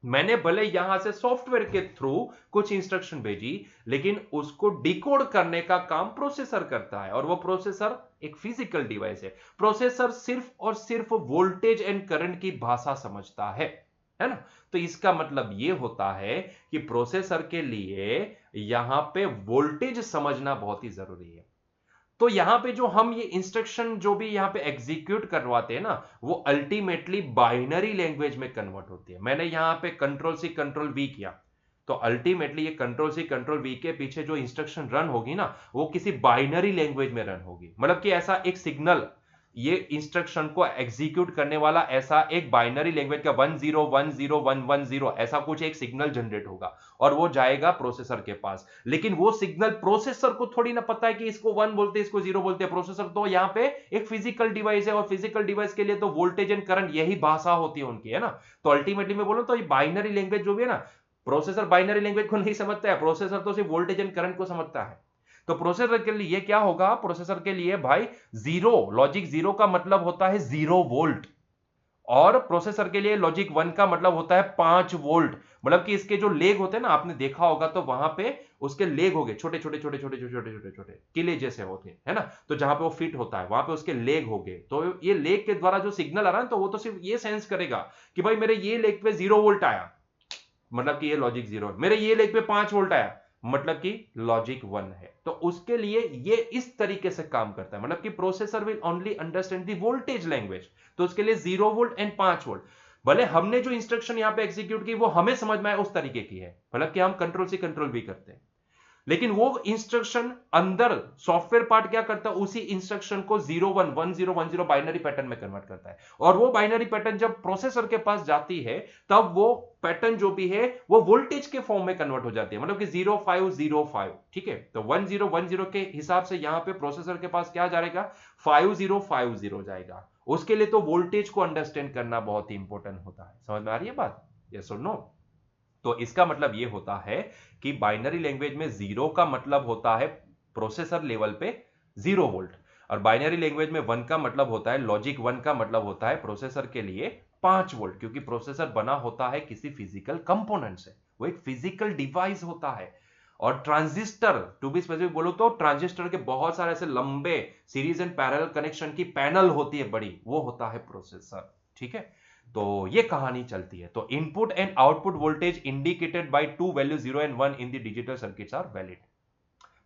मैंने भले यहां से सॉफ्टवेयर के थ्रू कुछ इंस्ट्रक्शन भेजी, लेकिन उसको डिकोड करने का काम प्रोसेसर करता है, और वो प्रोसेसर एक फिजिकल डिवाइस है। प्रोसेसर सिर्फ और सिर्फ वोल्टेज एंड करंट की भाषा समझता है ना। तो इसका मतलब यह होता है कि प्रोसेसर के लिए यहां पे वोल्टेज समझना बहुत ही जरूरी है। तो यहां पे जो हम ये इंस्ट्रक्शन जो भी यहां पे एग्जीक्यूट करवाते हैं ना, वो अल्टीमेटली बाइनरी लैंग्वेज में कन्वर्ट होती है। मैंने यहां पे कंट्रोल सी कंट्रोल वी किया, तो अल्टीमेटली ये कंट्रोल सी कंट्रोल वी के पीछे जो इंस्ट्रक्शन रन होगी ना, वो किसी बाइनरी लैंग्वेज में रन होगी। मतलब कि ऐसा एक सिग्नल, ये इंस्ट्रक्शन को एग्जीक्यूट करने वाला ऐसा एक बाइनरी लैंग्वेज का 10101110 ऐसा कुछ एक सिग्नल जनरेट होगा, और वो जाएगा प्रोसेसर के पास। लेकिन वो सिग्नल प्रोसेसर को थोड़ी ना पता है कि इसको 1 बोलते हैं, इसको 0 बोलते हैं। प्रोसेसर तो यहां पे एक फिजिकल डिवाइस है, और फिजिकल डिवाइस के लिए तो वोल्टेज एंड करंट यही भाषा होती है उनकी, है ना। तो अल्टीमेटली मैं बोलूं तो ये बाइनरी लैंग्वेज जो भी है ना, प्रोसेसर बाइनरी लैंग्वेज को नहीं समझता है, प्रोसेसर तो सिर्फ वोल्टेज एंड करंट को समझता है। तो प्रोसेसर के लिए क्या होगा, प्रोसेसर के लिए भाई जीरो, लॉजिक जीरो का मतलब होता है 0 वोल्ट, और प्रोसेसर के लिए लॉजिक 1 का मतलब होता है 5 वोल्ट। मतलब कि इसके जो लेग होते हैं ना, आपने देखा होगा तो वहां पे उसके लेग हो गए छोटे छोटे छोटे छोटे छोटे छोटे छोटे छोटे किले जैसे होते हैं, है ना। तो जहां पे वो फिट होता है वहां पे उसके लेग हो गए, तो ये लेग के द्वारा जो सिग्नल आ रहा है तो वो तो सिर्फ ये सेंस करेगा कि भाई मेरे ये लेग पे 0 वोल्ट आया, मतलब कि ये लॉजिक 0 है। मेरे ये लेग पे 5 वोल्ट आया, मतलब कि लॉजिक 1 है। तो उसके लिए ये इस तरीके से काम करता है, मतलब कि processor will only understand the voltage language. तो उसके लिए 0 वोल्ट एंड 5 वोल्ट, भले हमने जो इंस्ट्रक्शन यहां पे एग्जीक्यूट की वो हमें समझ में आए उस तरीके की है, मतलब कि हम कंट्रोल से कंट्रोल भी करते हैं, लेकिन वो इंस्ट्रक्शन अंदर सॉफ्टवेयर पार्ट क्या करता है, उसी इंस्ट्रक्शन को 011010 बाइनरी पैटर्न में कन्वर्ट करता है। और वो बाइनरी पैटर्न जब प्रोसेसर के पास जाती है, तब वो पैटर्न जो भी है वो वोल्टेज के फॉर्म में कन्वर्ट हो जाती है, मतलब कि 0505, ठीक है। तो 1010 के हिसाब से यहां पे प्रोसेसर के पास क्या जाएगा, 5050 जाएगा। उसके लिए तो वोल्टेज को अंडरस्टैंड करना बहुत ही इंपॉर्टेंट होता है। समझ में आ रही है बात, यस और नो। तो इसका मतलब यह होता है कि बाइनरी लैंग्वेज में 0 का मतलब होता है प्रोसेसर लेवल पे 0 वोल्ट, और बाइनरी लैंग्वेज में 1 का मतलब होता है, लॉजिक 1 का मतलब होता है प्रोसेसर के लिए 5 वोल्ट, क्योंकि प्रोसेसर बना होता है किसी फिजिकल कंपोनेंट से, वो एक फिजिकल डिवाइस होता है। और ट्रांजिस्टर, टू बी स्पेसिफिक बोलो तो ट्रांजिस्टर के बहुत सारे ऐसे लंबे सीरीज एंड पैरेलल कनेक्शन की पैनल होती है बड़ी, वो होता है प्रोसेसर, ठीक है। तो ये कहानी चलती है। तो input and output voltage indicated by two value 0 and 1 in the digital circuits are valid.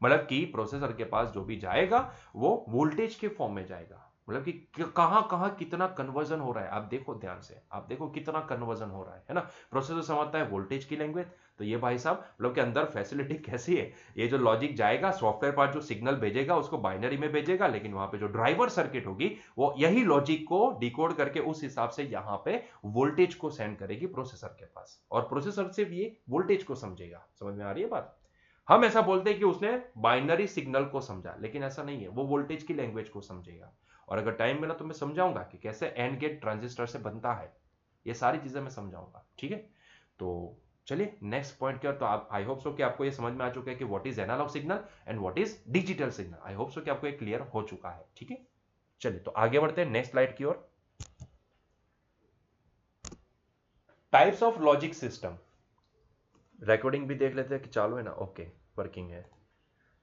मतलब कि प्रोसेसर के पास जो भी जाएगा वो वोल्टेज के फॉर्म में जाएगा, मतलब कि कहां कहां कितना कन्वर्जन हो रहा है, आप देखो ध्यान से, आप देखो कितना कन्वर्जन हो रहा है ना। प्रोसेसर समझता है वोल्टेज की लैंग्वेज। तो ये भाई साहब मतलब के अंदर फैसिलिटी कैसी है, ये जो लॉजिक जाएगा सॉफ्टवेयर पार्ट जो सिग्नल भेजेगा उसको बाइनरी में भेजेगा, लेकिन वहां पे जो ड्राइवर सर्किट होगी वो यही लॉजिक को डिकोड करके उस हिसाब से यहां पे वोल्टेज को सेंड करेगी प्रोसेसर के पास, और प्रोसेसर सिर्फ ये वोल्टेज को समझेगा। समझ में आ रही है बात। हम ऐसा बोलते हैं कि उसने बाइनरी सिग्नल को समझा, लेकिन ऐसा नहीं है, वो वोल्टेज की लैंग्वेज को समझेगा। और अगर टाइम मिला तो मैं समझाऊंगा कि कैसे एंड गेट ट्रांजिस्टर से बनता है, ये सारी चीजें मैं समझाऊंगा, ठीक है। तो चलिए नेक्स्ट पॉइंट की ओर। तो आप, आई होप सो कि आपको ये समझ में आ चुका है कि what is analog signal and what is digital signal. I hope so कि आपको ये क्लियर हो चुका है। ठीक है, चलिए तो आगे बढ़ते हैं नेक्स्ट स्लाइड की ओर। Types of logic system. Recording भी देख लेते हैं कि चालू है ना। ओके, वर्किंग है।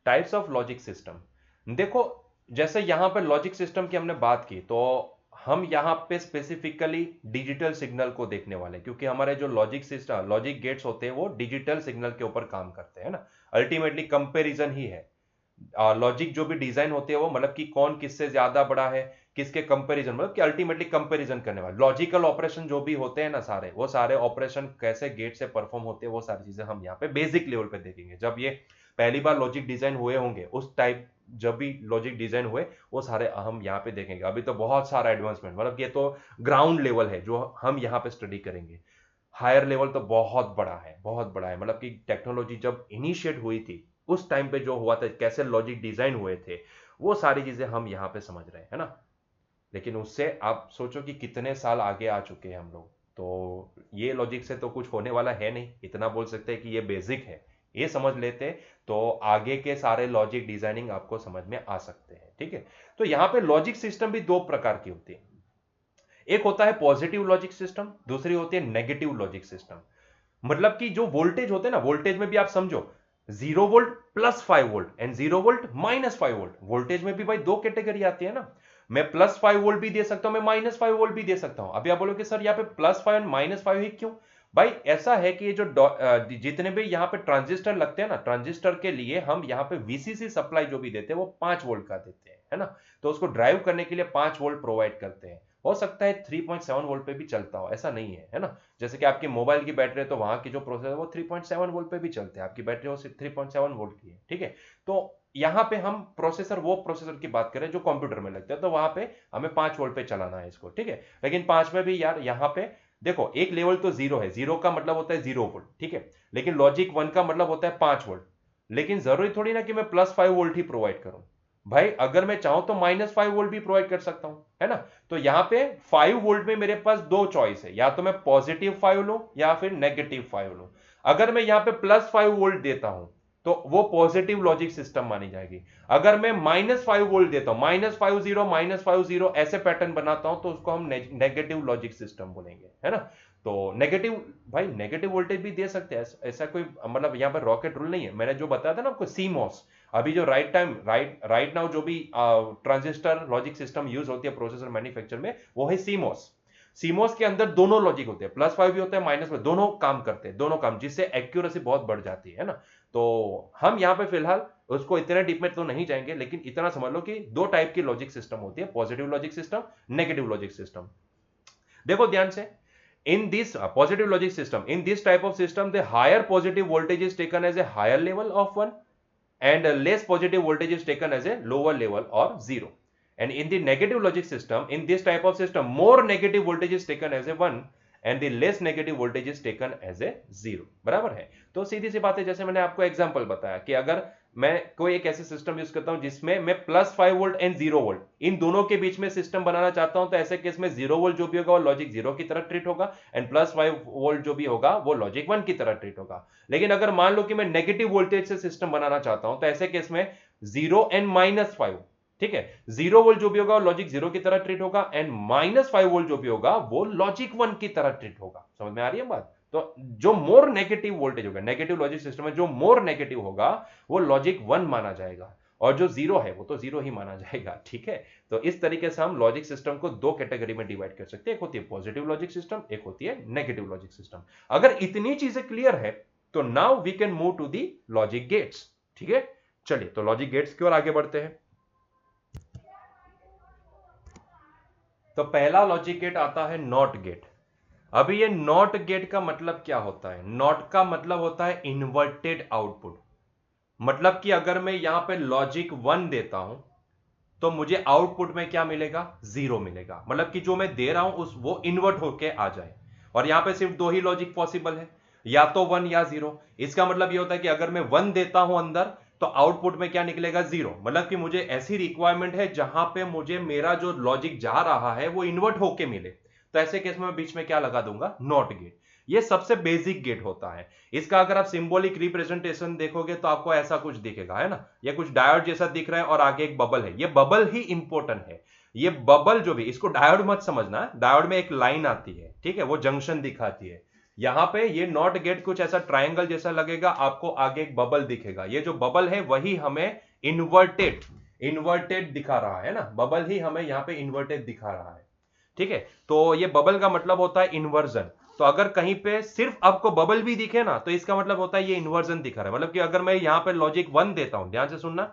Types of logic system. देखो, जैसे यहां पर लॉजिक सिस्टम की हमने बात की, तो हम यहां पे स्पेसिफिकली डिजिटल सिग्नल को देखने वाले हैं, क्योंकि हमारे जो लॉजिक सिस्टम, लॉजिक गेट्स होते हैं वो डिजिटल सिग्नल के ऊपर काम करते हैं ना। अल्टीमेटली कंपैरिजन ही है। लॉजिक जो भी डिजाइन होते हैं वो मतलब कि कौन किससे ज्यादा बड़ा है, किसके कंपैरिजन, मतलब कि अल्टीमेटली कंपैरिजन करने वाले लॉजिकल ऑपरेशन जो भी होते हैं ना, सारे वो सारे ऑपरेशन कैसे गेट से परफॉर्म होते हैं, वो सारी चीजें हम यहाँ पे बेसिक लेवल पे देखेंगे। जब ये पहली बार लॉजिक डिजाइन हुए होंगे उस टाइप, जब भी लॉजिक डिजाइन हुए वो सारे हम यहाँ पे देखेंगे। अभी तो बहुत सारा एडवांसमेंट, मतलब ये तो ग्राउंड लेवल है जो हम यहाँ पे स्टडी करेंगे। हायर लेवल तो बहुत बड़ा है, बहुत बड़ा है। मतलब कि टेक्नोलॉजी जब इनिशिएट हुई थी उस टाइम पे जो हुआ था, कैसे लॉजिक डिजाइन हुए थे, वो सारी चीजें हम यहाँ पे समझ रहे हैं, है ना। लेकिन उससे आप सोचो कि कितने साल आगे आ चुके हैं हम लोग। तो ये लॉजिक से तो कुछ होने वाला है नहीं, इतना बोल सकते हैं कि ये बेसिक है। ये समझ लेते तो आगे के सारे लॉजिक डिजाइनिंग आपको समझ में आ सकते हैं। ठीक है, तो यहाँ पे लॉजिक सिस्टम भी दो प्रकार की होती है। एक होता है पॉजिटिव लॉजिक सिस्टम, दूसरी होती है नेगेटिव लॉजिक सिस्टम। मतलब कि जो वोल्टेज होते हैं ना, वोल्टेज में भी आप समझो 0 volt plus 5 volt and 0 volt minus 5 volt. Voltage में भी भाई दो कैटेगरी आती है ना। मैं प्लस 5 वोल्ट भी दे सकता हूं, मैं माइनस 5 वोल्ट भी दे सकता हूं। अभी आप बोलोगे सर यहाँ पे प्लस 5 और माइनस 5 ही क्यों? भाई ऐसा है कि ये जो जितने भी यहाँ पे ट्रांजिस्टर लगते हैं ना, ट्रांजिस्टर के लिए हम यहाँ पे वीसीसी सप्लाई जो भी देते हैं वो 5 वोल्ट का देते हैं, है ना। तो उसको ड्राइव करने के लिए 5 वोल्ट प्रोवाइड करते हैं। हो सकता है 3.7 वोल्ट पे भी चलता हो, ऐसा नहीं है, है ना। जैसे कि आपकी मोबाइल की बैटरी है तो वहां की जो प्रोसेसर है वो 3.7 वोल्ट पे भी चलते हैं, आपकी बैटरी वो 3.7 वोल्ट की है। ठीक है, तो यहाँ पे हम प्रोसेसर, वो प्रोसेसर की बात करें जो कंप्यूटर में लगता है, तो वहां पे हमें 5 वोल्ट पे चलाना है इसको। ठीक है, लेकिन 5 में भी यार यहाँ पे देखो, एक लेवल तो जीरो है, जीरो का मतलब होता है 0 वोल्ट। ठीक है, लेकिन लॉजिक 1 का मतलब होता है 5 वोल्ट। लेकिन जरूरी थोड़ी ना कि मैं प्लस 5 वोल्ट ही प्रोवाइड करूं। भाई अगर मैं चाहूं तो माइनस 5 वोल्ट भी प्रोवाइड कर सकता हूं, है ना। तो यहां पे 5 वोल्ट में मेरे पास दो चॉइस है, या तो मैं पॉजिटिव 5 लूं या फिर नेगेटिव 5 लूं। अगर मैं यहां पे प्लस 5 वोल्ट देता हूं तो वो पॉजिटिव लॉजिक सिस्टम मानी जाएगी। अगर मैं माइनस 5 वोल्ट देता हूं, -5 0 ऐसे पैटर्न बनाता हूं, तो उसको हम नेगेटिव लॉजिक सिस्टम बोलेंगे, है ना। तो नेगेटिव, भाई नेगेटिव वोल्टेज भी दे सकते हैं, ऐसा कोई मतलब यहां पर रॉकेट रूल नहीं है। मैंने जो बताया था ना आपको सीमॉस, अभी जो राइट नाउ जो भी ट्रांजिस्टर लॉजिक सिस्टम यूज होती है प्रोसेसर मैन्युफैक्चर में, वो है सीमॉस। सीमॉस के अंदर दोनों लॉजिक होते हैं, प्लस 5 भी होता है माइनस में, दोनों काम करते हैं, दोनों काम, जिससे एक्यूरेसी बहुत बढ़ जाती है ना। तो हम यहाँ पे फिलहाल उसको इतने डीप में तो नहीं जाएंगे, लेकिन इतना समझ लो कि दो टाइप की लॉजिक सिस्टम होती है, positive logic system, negative logic system. देखो ध्यान से, in this positive logic system, in this type of system, the higher positive voltage is taken as a higher level of 1 and less positive voltage is taken as a lower level or 0. And in the negative logic system, in this type of system, more negative voltage is taken as a 1 and the less negative voltage is taken as a 0. बराबर है। तो सीधी सी बात है, जैसे मैंने आपको example बताया कि अगर मैं कोई एक ऐसे सिस्टम यूज करता हूं जिसमें मैं प्लस 5 वोल्ट एंड 0 वोल्ट इन दोनों के बीच में सिस्टम बनाना चाहता हूं, तो ऐसे केस में 0 वोल्ट जो भी होगा वो लॉजिक 0 की तरह ट्रीट होगा एंड प्लस 5 वोल्ट जो भी होगा वो लॉजिक 1 की तरह ट्रीट होगा। लेकिन अगर मान लो कि मैं नेगेटिव वोल्टेज से सिस्टम बनाना चाहता हूं, तो ऐसे केस में 0 एंड -5, ठीक है, 0 वोल्ट जो भी होगा वो लॉजिक 0 की तरह ट्रीट होगा एंड -5 वोल्ट जो भी होगा वो लॉजिक 1 की तरह ट्रीट होगा। समझ में आ रही है बात? तो जो मोर नेगेटिव वोल्टेज होगा, नेगेटिव लॉजिक सिस्टम में जो मोर नेगेटिव होगा वो लॉजिक 1 माना जाएगा, और जो 0 है वो तो 0 ही माना जाएगा। ठीक है, तो इस तरीके से हम लॉजिक सिस्टम को दो कैटेगरी में डिवाइड कर सकते हैं, एक होती है पॉजिटिव लॉजिक सिस्टम, एक होती है नेगेटिव लॉजिक सिस्टम। अगर इतनी चीजें क्लियर है तो now we can move to the logic gates. ठीक है, चलिए तो लॉजिक गेट्स की ओर आगे बढ़ते हैं। तो पहला लॉजिक गेट आता है नॉट गेट। अभी ये नॉट गेट का मतलब क्या होता है? नॉट का मतलब होता है इन्वर्टेड आउटपुट। मतलब कि अगर मैं यहां पे लॉजिक 1 देता हूं तो मुझे आउटपुट में क्या मिलेगा? 0 मिलेगा। मतलब कि जो मैं दे रहा हूं उस वो इन्वर्ट होके आ जाए। और यहां पे सिर्फ दो ही लॉजिक पॉसिबल है, या तो 1 या 0। इसका मतलब ये होता है कि अगर मैं 1 देता हूं अंदर तो आउटपुट में क्या निकलेगा? 0। मतलब कि मुझे ऐसी रिक्वायरमेंट है जहां पे मुझे मेरा जो लॉजिक जा रहा है वो इन्वर्ट होके मिले। तो ऐसे केस में मैं बीच में क्या लगा दूंगा? Not gate. ये सबसे बेसिक गेट होता है। इसका अगर आप सिंबॉलिक रिप्रेजेंटेशन देखोगे तो आपको ऐसा कुछ दिखेगा, है ना, ये कुछ डायोड जैसा दिख रहा है और आगे एक बबल है, ये बबल ही इंपॉर्टेंट है। ये बबल जो भी, इसको डायोड मत समझना, डायोड में एक लाइन आती है, ठीक है, वो जंक्शन दिखाती है। यहां पे ये नॉट गेट कुछ ऐसा ट्रायंगल जैसा लगेगा, आपको आगे एक बबल दिखेगा, ये जो बबल है वही हमें इन्वर्टेड इन्वर्टेड दिखा रहा है ना, बबल ही हमें यहां पे इन्वर्टेड दिखा रहा है, ठीक है। तो ये बबल का मतलब होता है इन्वर्जन। तो अगर कहीं पे सिर्फ आपको बबल भी दिखे ना तो इसका मतलब होता है ये इन्वर्जन दिखा रहा है। मतलब कि अगर मैं यहां पे लॉजिक 1 देता हूं, ध्यान से सुनना,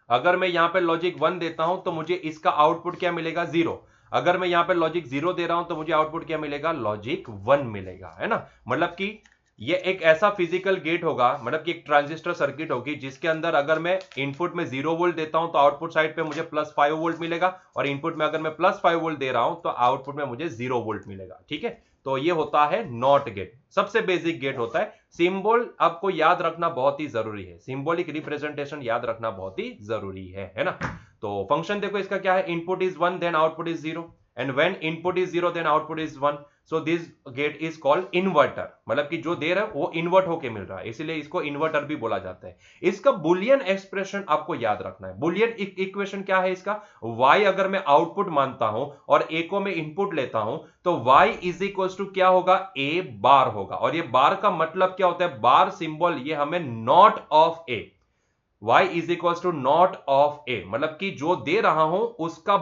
अगर मैं यहां पे लॉजिक 1 देता हूं तो मुझे इसका आउटपुट क्या मिलेगा, 0। अगर मैं यहां पे लॉजिक 0 दे रहा हूं तो मुझे आउटपुट क्या मिलेगा, लॉजिक 1 मिलेगा, है ना। मतलब कि ये एक ऐसा फिजिकल गेट होगा, मतलब कि एक ट्रांजिस्टर सर्किट होगी जिसके अंदर अगर मैं इनपुट में 0 वोल्ट देता हूं तो आउटपुट साइड पे मुझे +5 वोल्ट मिलेगा, और इनपुट में अगर मैं +5 वोल्ट दे रहा हूं तो आउटपुट में मुझे 0 वोल्ट मिलेगा, ठीक है। तो ये होता है नॉट गेट, सबसे बेसिक गेट होता है। सिंबल आपको याद रखना बहुत ही जरूरी है, सिंबॉलिक रिप्रेजेंटेशन याद रखना बहुत ही जरूरी है ना। तो फंक्शन देखो इसका क्या है, input is 1 then output is 0, and when input is 0 then output is 1, so this gate is called inverter. मतलब कि जो दे रहा है वो इन्वर्ट होके मिल रहा है, इसीलिए इसको इन्वर्टर भी बोला जाता है। इसका बुलियन एक्सप्रेशन आपको याद रखना है। बुलियन इक्वेशन क्या है इसका, y अगर मैं आउटपुट मानता हूं और a को मैं इनपुट लेता हूं तो y इज इक्वल टू क्या होगा, a बार होगा। और ये बार का मतलब क्या होता है, बार सिंबल ये हमें not of a, y is equal to not of A, मतलब कि जो दे रहा हूं उसका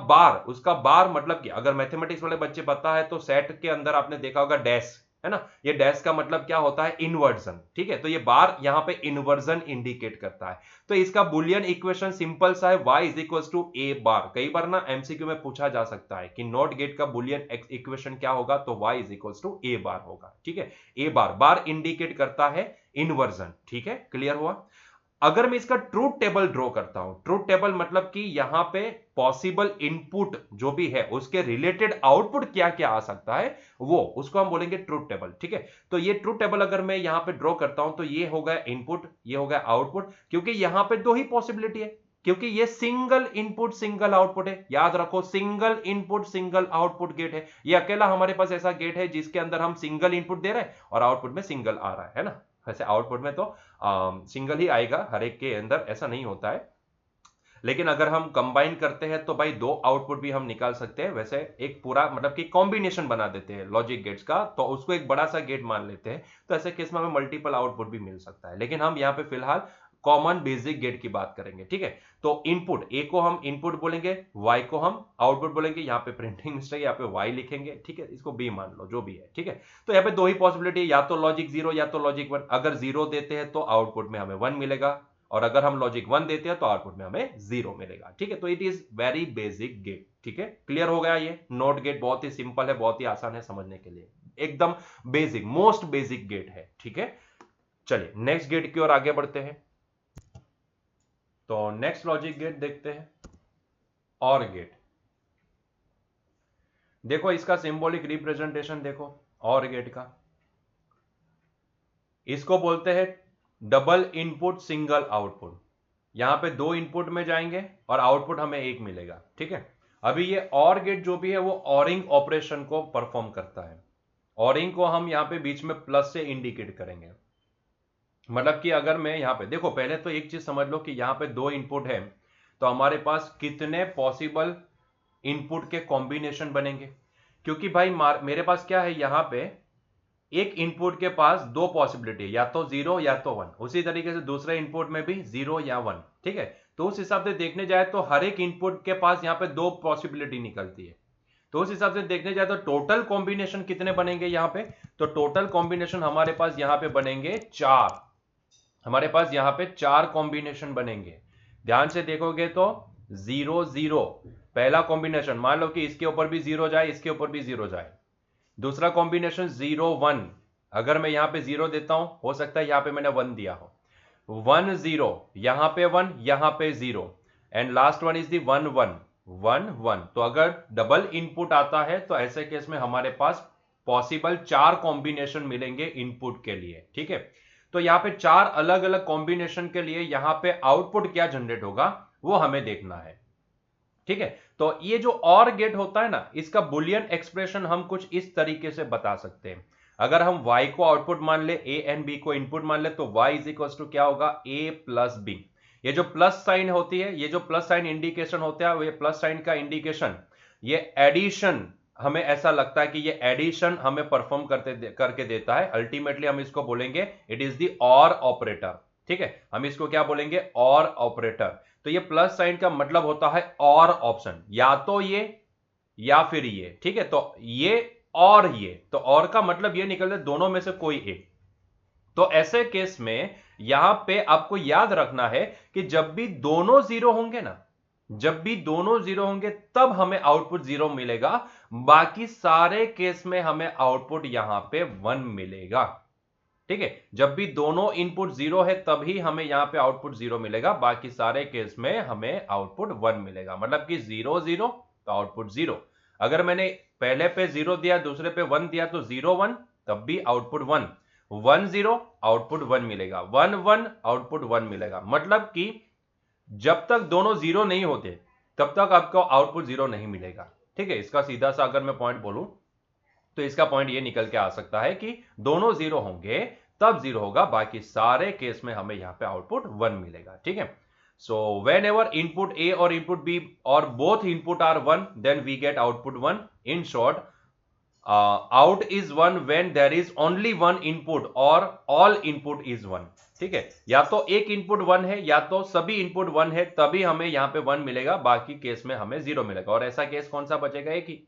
बार मतलब कि अगर मैथमेटिक्स वाले बच्चे पता है तो सेट के अंदर आपने देखा होगा डैश, है ना, ये डैश का मतलब क्या होता है, इन्वर्जन, ठीक है। तो ये बार यहां पे इन्वर्जन इंडिकेट करता है। तो इसका बुलियन इक्वेशन सिंपल सा है, y इज इक्वल टू ए बार। कई बार ना एमसीक्यू में पूछा जा सकता है कि नॉट गेट का बुलियन इक्वेशन क्या होगा, तो y इज इक्वल टू ए बार होगा, ठीक है। ए बार, बार इंडिकेट करता है इन्वर्जन, ठीक है, क्लियर हुआ। अगर मैं इसका ट्रूथ टेबल ड्रॉ करता हूं, ट्रूथ टेबल मतलब कि यहां पे पॉसिबल इनपुट जो भी है उसके रिलेटेड आउटपुट क्या क्या आ सकता है, वो उसको हम बोलेंगे ट्रूथ टेबल, ठीक है। तो ये ट्रूथ टेबल अगर मैं यहां पे ड्रॉ करता हूं तो ये हो गया इनपुट, ये हो गया आउटपुट, क्योंकि यहां पे दो ही पॉसिबिलिटी है, क्योंकि ये सिंगल इनपुट सिंगल आउटपुट है। याद रखो, single input single output gate है। ये अकेला हमारे पास ऐसा गेट है जिसके अंदर हम सिंगल इनपुट दे रहे हैं और आउटपुट में सिंगल आ रहा है ना। वैसे आउटपुट में तो सिंगल ही आएगा, हर एक के अंदर ऐसा नहीं होता है, लेकिन अगर हम कंबाइन करते हैं तो भाई दो आउटपुट भी हम निकाल सकते हैं। वैसे एक पूरा मतलब कि कॉम्बिनेशन बना देते हैं लॉजिक गेट्स का, तो उसको एक बड़ा सा गेट मान लेते हैं, तो ऐसे केस में हमें मल्टीपल आउटपुट भी मिल सकता है। लेकिन हम यहाँ पे फिलहाल कॉमन बेसिक गेट की बात करेंगे, ठीक है। तो इनपुट ए को हम इनपुट बोलेंगे, वाई को हम आउटपुट बोलेंगे। यहाँ पे प्रिंटिंग मिस्टेक, यहाँ पे वाई लिखेंगे, ठीक है, इसको बी मान लो, जो भी है, ठीक है। तो यहाँ पे दो ही पॉसिबिलिटी, या तो लॉजिक 0 या तो लॉजिक 1। अगर 0 देते हैं तो आउटपुट में हमें 1 मिलेगा, और अगर हम लॉजिक 1 देते हैं तो आउटपुट में हमें 0 मिलेगा, ठीक है। तो it is very basic gate, ठीक है, क्लियर हो गया। ये नोट गेट बहुत ही सिंपल है, बहुत ही आसान है समझने के लिए, एकदम बेसिक, मोस्ट बेसिक गेट है, ठीक है। चलिए नेक्स्ट गेट की ओर आगे बढ़ते हैं। तो नेक्स्ट लॉजिक गेट देखते हैं, और गेट। देखो इसका सिंबॉलिक रिप्रेजेंटेशन देखो, और गेट का, इसको बोलते हैं डबल इनपुट सिंगल आउटपुट। यहां पे दो इनपुट में जाएंगे और आउटपुट हमें एक मिलेगा, ठीक है। अभी ये और गेट जो भी है वो ऑरिंग ऑपरेशन को परफॉर्म करता है। ऑरिंग को हम यहां पे बीच में प्लस से इंडिकेट करेंगे। मतलब कि अगर मैं यहां पे देखो, पहले तो एक चीज समझ लो कि यहां पे दो इनपुट है तो हमारे पास कितने पॉसिबल इनपुट के कॉम्बिनेशन बनेंगे। क्योंकि भाई मेरे पास क्या है, यहां पे एक इनपुट के पास दो पॉसिबिलिटी, या तो 0 या तो 1। उसी तरीके से दूसरे इनपुट में भी 0 या 1, ठीक है। तो उस हिसाब से देखने जाए तो हर एक इनपुट के पास यहां पे दो पॉसिबिलिटी निकलती है। तो उस हिसाब से देखने जाए तो टोटल कॉम्बिनेशन कितने बनेंगे यहां पे, तो टोटल कॉम्बिनेशन हमारे पास यहां पे बनेंगे 4। हमारे पास यहां पे 4 कॉम्बिनेशन बनेंगे। ध्यान से देखोगे तो 0 0 पहला कॉम्बिनेशन, मान लो कि इसके ऊपर भी 0 जाए, इसके ऊपर भी 0 जाए। दूसरा कॉम्बिनेशन 0 1, अगर मैं यहां पे 0 देता हूं, हो सकता है यहां पे मैंने 1 दिया हो। 1 0, यहां पे 1, यहां पे 0, and last one is the 1 1 1 1। तो अगर डबल इनपुट आता है तो ऐसे केस में हमारे पास पॉसिबल 4 कॉम्बिनेशन मिलेंगे इनपुट के लिए, ठीक है। तो यहां पे 4 अलग अलग कॉम्बिनेशन के लिए यहां पे आउटपुट क्या जनरेट होगा वो हमें देखना है, ठीक है। तो ये जो और गेट होता है ना, इसका बुलियन एक्सप्रेशन हम कुछ इस तरीके से बता सकते हैं। अगर हम y को आउटपुट मान ले, a एंड b को इनपुट मान ले, तो y इज इक्वल टू क्या होगा, a प्लस बी। ये जो प्लस साइन होती है, ये जो प्लस साइन इंडिकेशन होता है, ये प्लस साइन का इंडिकेशन, ये एडिशन, हमें ऐसा लगता है कि ये एडिशन हमें परफॉर्म करके देता है। अल्टीमेटली हम इसको बोलेंगे इट इज द और ऑपरेटर। ठीक है, हम इसको क्या बोलेंगे, और ऑपरेटर। तो ये प्लस साइन का मतलब होता है और ऑप्शन, या तो ये या फिर ये। ठीक है, तो ये और ये, तो और का मतलब ये निकलता है दोनों में से कोई एक। तो ऐसे केस में यहां पे आपको याद रखना है कि जब भी दोनों जीरो होंगे ना, जब भी दोनों जीरो होंगे तब हमें आउटपुट जीरो मिलेगा, बाकी सारे केस में हमें आउटपुट यहां पे 1 मिलेगा। ठीक है, जब भी दोनों इनपुट जीरो है तभी हमें यहां पे आउटपुट जीरो मिलेगा, बाकी सारे केस में हमें आउटपुट 1 मिलेगा। मतलब कि 0 0 तो आउटपुट 0। अगर मैंने पहले पे 0 दिया, दूसरे पे 1 दिया, तो 0 1 तब भी आउटपुट 1, 1 0 आउटपुट 1 मिलेगा, 1 1 आउटपुट 1 मिलेगा। मतलब कि जब तक दोनों जीरो नहीं होते तब तक आपको आउटपुट जीरो नहीं मिलेगा। ठीक है, इसका सीधा सा अगर मैं पॉइंट बोलूं तो इसका पॉइंट ये निकल के आ सकता है कि दोनों जीरो होंगे तब जीरो होगा, बाकी सारे केस में हमें यहां पे आउटपुट 1 मिलेगा। ठीक है, so whenever input A और इनपुट बी और both input are 1, then we get output 1। In short, out is 1 when there is only 1 input और ऑल इनपुट इज 1। ठीक है, या तो एक इनपुट 1 है या तो सभी इनपुट 1 है, तभी हमें यहां पे 1 मिलेगा, बाकी केस में हमें 0 मिलेगा। और ऐसा केस कौन सा बचेगा, एक ही,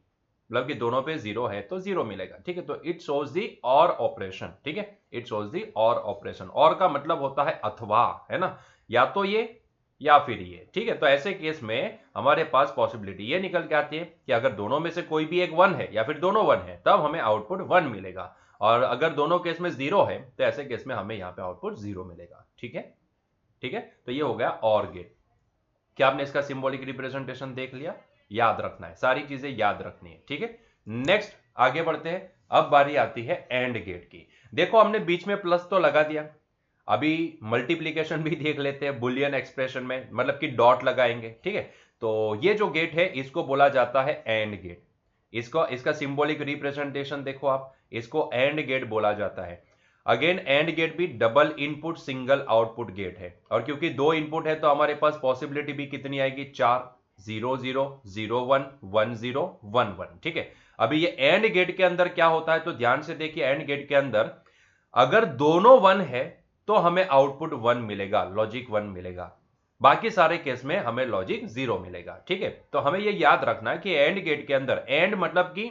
मतलब कि दोनों पे 0 है तो 0 मिलेगा। ठीक है, तो इट शोज दी और ऑपरेशन। ठीक है, इट शोज दी और ऑपरेशन। और का मतलब होता है अथवा, है ना, या तो ये या फिर ये। ठीक है, तो ऐसे केस में हमारे पास पॉसिबिलिटी ये निकल के आती है कि अगर दोनों में से कोई भी एक 1 है या फिर दोनों 1 है तब हमें आउटपुट 1 मिलेगा, और अगर दोनों केस में 0 है तो ऐसे केस में हमें यहां पे आउटपुट 0 मिलेगा। ठीक है, ठीक है, तो ये हो गया और गेट। क्या आपने इसका सिंबॉलिक रिप्रेजेंटेशन देख लिया? याद रखना है, सारी चीजें याद रखनी है। ठीक है, नेक्स्ट आगे बढ़ते हैं। अब बारी आती है एंड गेट की। देखो, हमने बीच में प्लस तो लगा दिया, अभी मल्टीप्लीकेशन भी देख लेते हैं बुलियन एक्सप्रेशन में, मतलब कि डॉट लगाएंगे। ठीक है, तो ये जो गेट है इसको बोला जाता है एंड गेट। इसका सिंबॉलिक रिप्रेजेंटेशन देखो आप, इसको एंड गेट बोला जाता है। अगेन एंड गेट भी double input single output gate है, और क्योंकि दो इनपुट है तो हमारे पास पॉसिबिलिटी भी कितनी आएगी, 4, 0 0 0 1 1 0 1 1। ठीक है, अभी ये एंड गेट के अंदर क्या होता है, तो ध्यान से देखिए, एंड गेट के अंदर अगर दोनों 1 है तो हमें आउटपुट 1 मिलेगा, लॉजिक 1 मिलेगा, बाकी सारे केस में हमें लॉजिक 0 मिलेगा। ठीक है, तो हमें यह याद रखना है कि एंड गेट के अंदर, एंड मतलब कि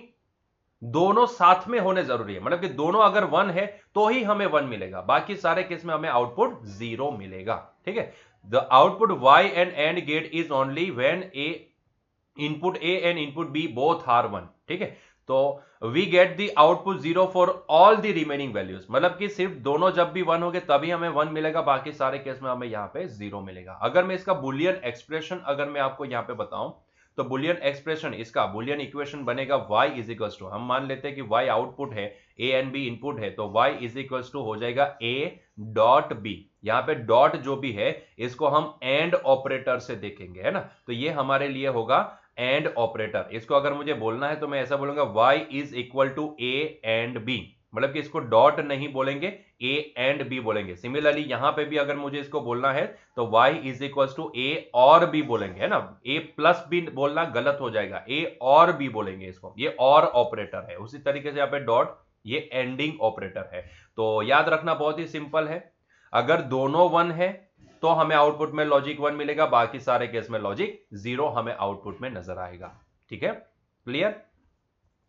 दोनों साथ में होने जरूरी है, मतलब कि दोनों अगर 1 है तो ही हमें 1 मिलेगा, बाकी सारे केस में हमें आउटपुट 0 मिलेगा। ठीक है, the output y and AND gate is only when input A and input B both are 1। ठीक है, तो we get the output 0 for all the remaining values, मतलब कि सिर्फ दोनों जब भी 1 होंगे तभी हमें 1 मिलेगा, बाकी सारे केस में हमें यहां पे 0 मिलेगा। अगर मैं इसका बुलियन एक्सप्रेशन अगर मैं आपको यहां पे बताऊं, तो बुलियन एक्सप्रेशन, इसका बुलियन इक्वेशन बनेगा y इज इक्वल टू, हम मान लेते हैं कि y आउटपुट है, a एंड b इनपुट है, तो y इज इक्वल टू हो जाएगा a डॉट b। यहां पे डॉट जो भी है इसको हम एंड ऑपरेटर से देखेंगे, है ना, तो ये हमारे लिए होगा एंड ऑपरेटर। इसको अगर मुझे बोलना है तो मैं ऐसा बोलूंगा y is equal to a and b, मतलब कि इसको डॉट नहीं बोलेंगे, a एंड b बोलेंगे। सिमिलरली यहां पे भी अगर मुझे इसको बोलना है तो y is equal to a और b बोलेंगे, है ना, a प्लस b बोलना गलत हो जाएगा, a और b बोलेंगे इसको, ये और ऑपरेटर है। उसी तरीके से यहाँ पे डॉट, ये एंडिंग ऑपरेटर है। तो याद रखना बहुत ही सिंपल है, अगर दोनों 1 है तो हमें आउटपुट में लॉजिक 1 मिलेगा, बाकी सारे केस में लॉजिक 0 हमें आउटपुट में नजर आएगा। ठीक है, क्लियर?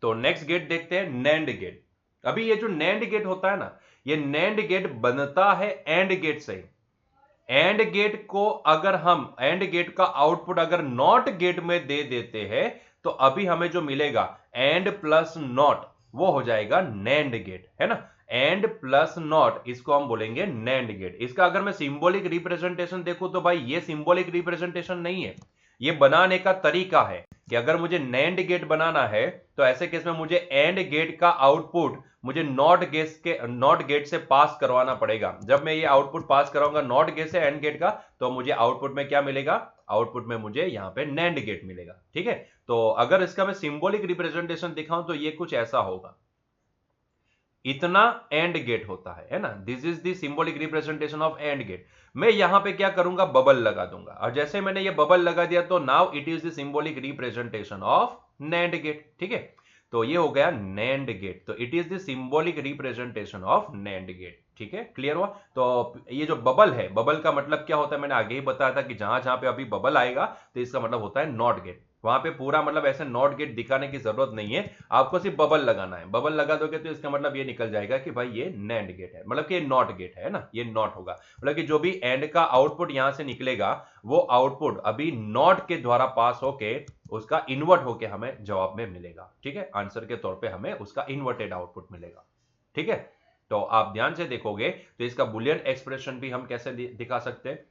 तो नेक्स्ट गेट देखते हैं, नैंड गेट। अभी ये जो नैंड गेट होता है ना, ये नैंड गेट बनता है एंड गेट से। एंड गेट को अगर हम, एंड गेट का आउटपुट अगर नॉट गेट में दे देते हैं तो अभी हमें जो मिलेगा एंड प्लस नॉट, वो हो जाएगा नैंड गेट, है ना, एंड प्लस नॉट, इसको हम बोलेंगे नैंड गेट। इसका अगर मैं सिंबॉलिक रिप्रेजेंटेशन देखूं तो भाई ये सिंबॉलिक रिप्रेजेंटेशन नहीं है, ये बनाने का तरीका है कि अगर मुझे नैंड गेट बनाना है तो ऐसे केस में मुझे एंड गेट का आउटपुट मुझे नॉट गेट से पास करवाना पड़ेगा। जब मैं ये आउटपुट पास कराऊंगा नॉट गेट से एंड गेट का, तो मुझे आउटपुट में क्या मिलेगा, आउटपुट में मुझे यहां पे नैंड गेट मिलेगा। ठीक है, तो अगर इसका मैं सिंबॉलिक रिप्रेजेंटेशन दिखाऊं तो ये कुछ ऐसा होगा, इतना एंड गेट होता है ना। This is the symbolic representation of AND gate. मैं यहां पे क्या करूंगा, बबल लगा दूंगा, और जैसे मैंने ये बबल लगा दिया तो now it is the symbolic representation of NAND gate. ठीक है, तो ये हो गया नैंड गेट, तो it is the symbolic representation of NAND gate. ठीक है, क्लियर हुआ। तो ये जो बबल है, बबल का मतलब क्या होता है, मैंने आगे ही बताया था कि जहां जहां पे अभी बबल आएगा तो इसका मतलब होता है नॉट गेट। वहां पे पूरा मतलब ऐसे नॉट गेट दिखाने की जरूरत नहीं है, आपको सिर्फ बबल लगाना है। बबल लगा दोगे तो इसका मतलब ये निकल जाएगा कि भाई ये नैंड गेट है, मतलब कि ये नॉट गेट है ना, ये नॉट होगा। मतलब कि जो भी एंड का आउटपुट यहां से निकलेगा वो आउटपुट अभी नॉट के द्वारा पास होके उसका इन्वर्ट होके हमें जवाब में मिलेगा। ठीक है, आंसर के तौर पे हमें उसका इन्वर्टेड आउटपुट मिलेगा। ठीक है, तो आप ध्यान से देखोगे तो इसका बुलियन एक्सप्रेशन भी हम कैसे दिखा सकते हैं,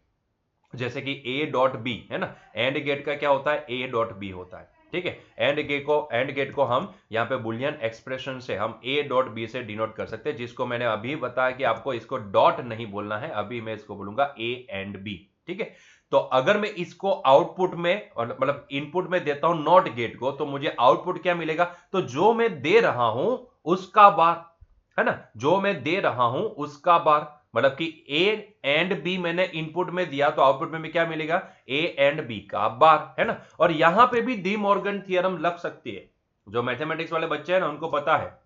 जैसे कि ए डॉट बी है ना। एंड गेट का क्या होता है, ए डॉट बी होता है। ठीक है, एंड गेट को हम यहाँ पे बुलियन एक्सप्रेशन से हम ए डॉट बी से डिनोट कर सकते हैं, जिसको मैंने अभी बताया कि आपको इसको डॉट नहीं बोलना है, अभी मैं इसको बोलूंगा ए एंड बी। ठीक है, तो अगर मैं इसको आउटपुट में और मतलब इनपुट में देता हूं नॉट गेट को, तो मुझे आउटपुट क्या मिलेगा, तो जो मैं दे रहा हूं उसका बार, है ना, जो मैं दे रहा हूं उसका बार, मतलब कि ए एंड बी मैंने इनपुट में दिया तो आउटपुट में क्या मिलेगा, ए एंड बी का बार, है ना। और यहां पे भी डी मॉर्गन थियरम लग सकती है। जो मैथमेटिक्स वाले बच्चे हैं ना उनको पता है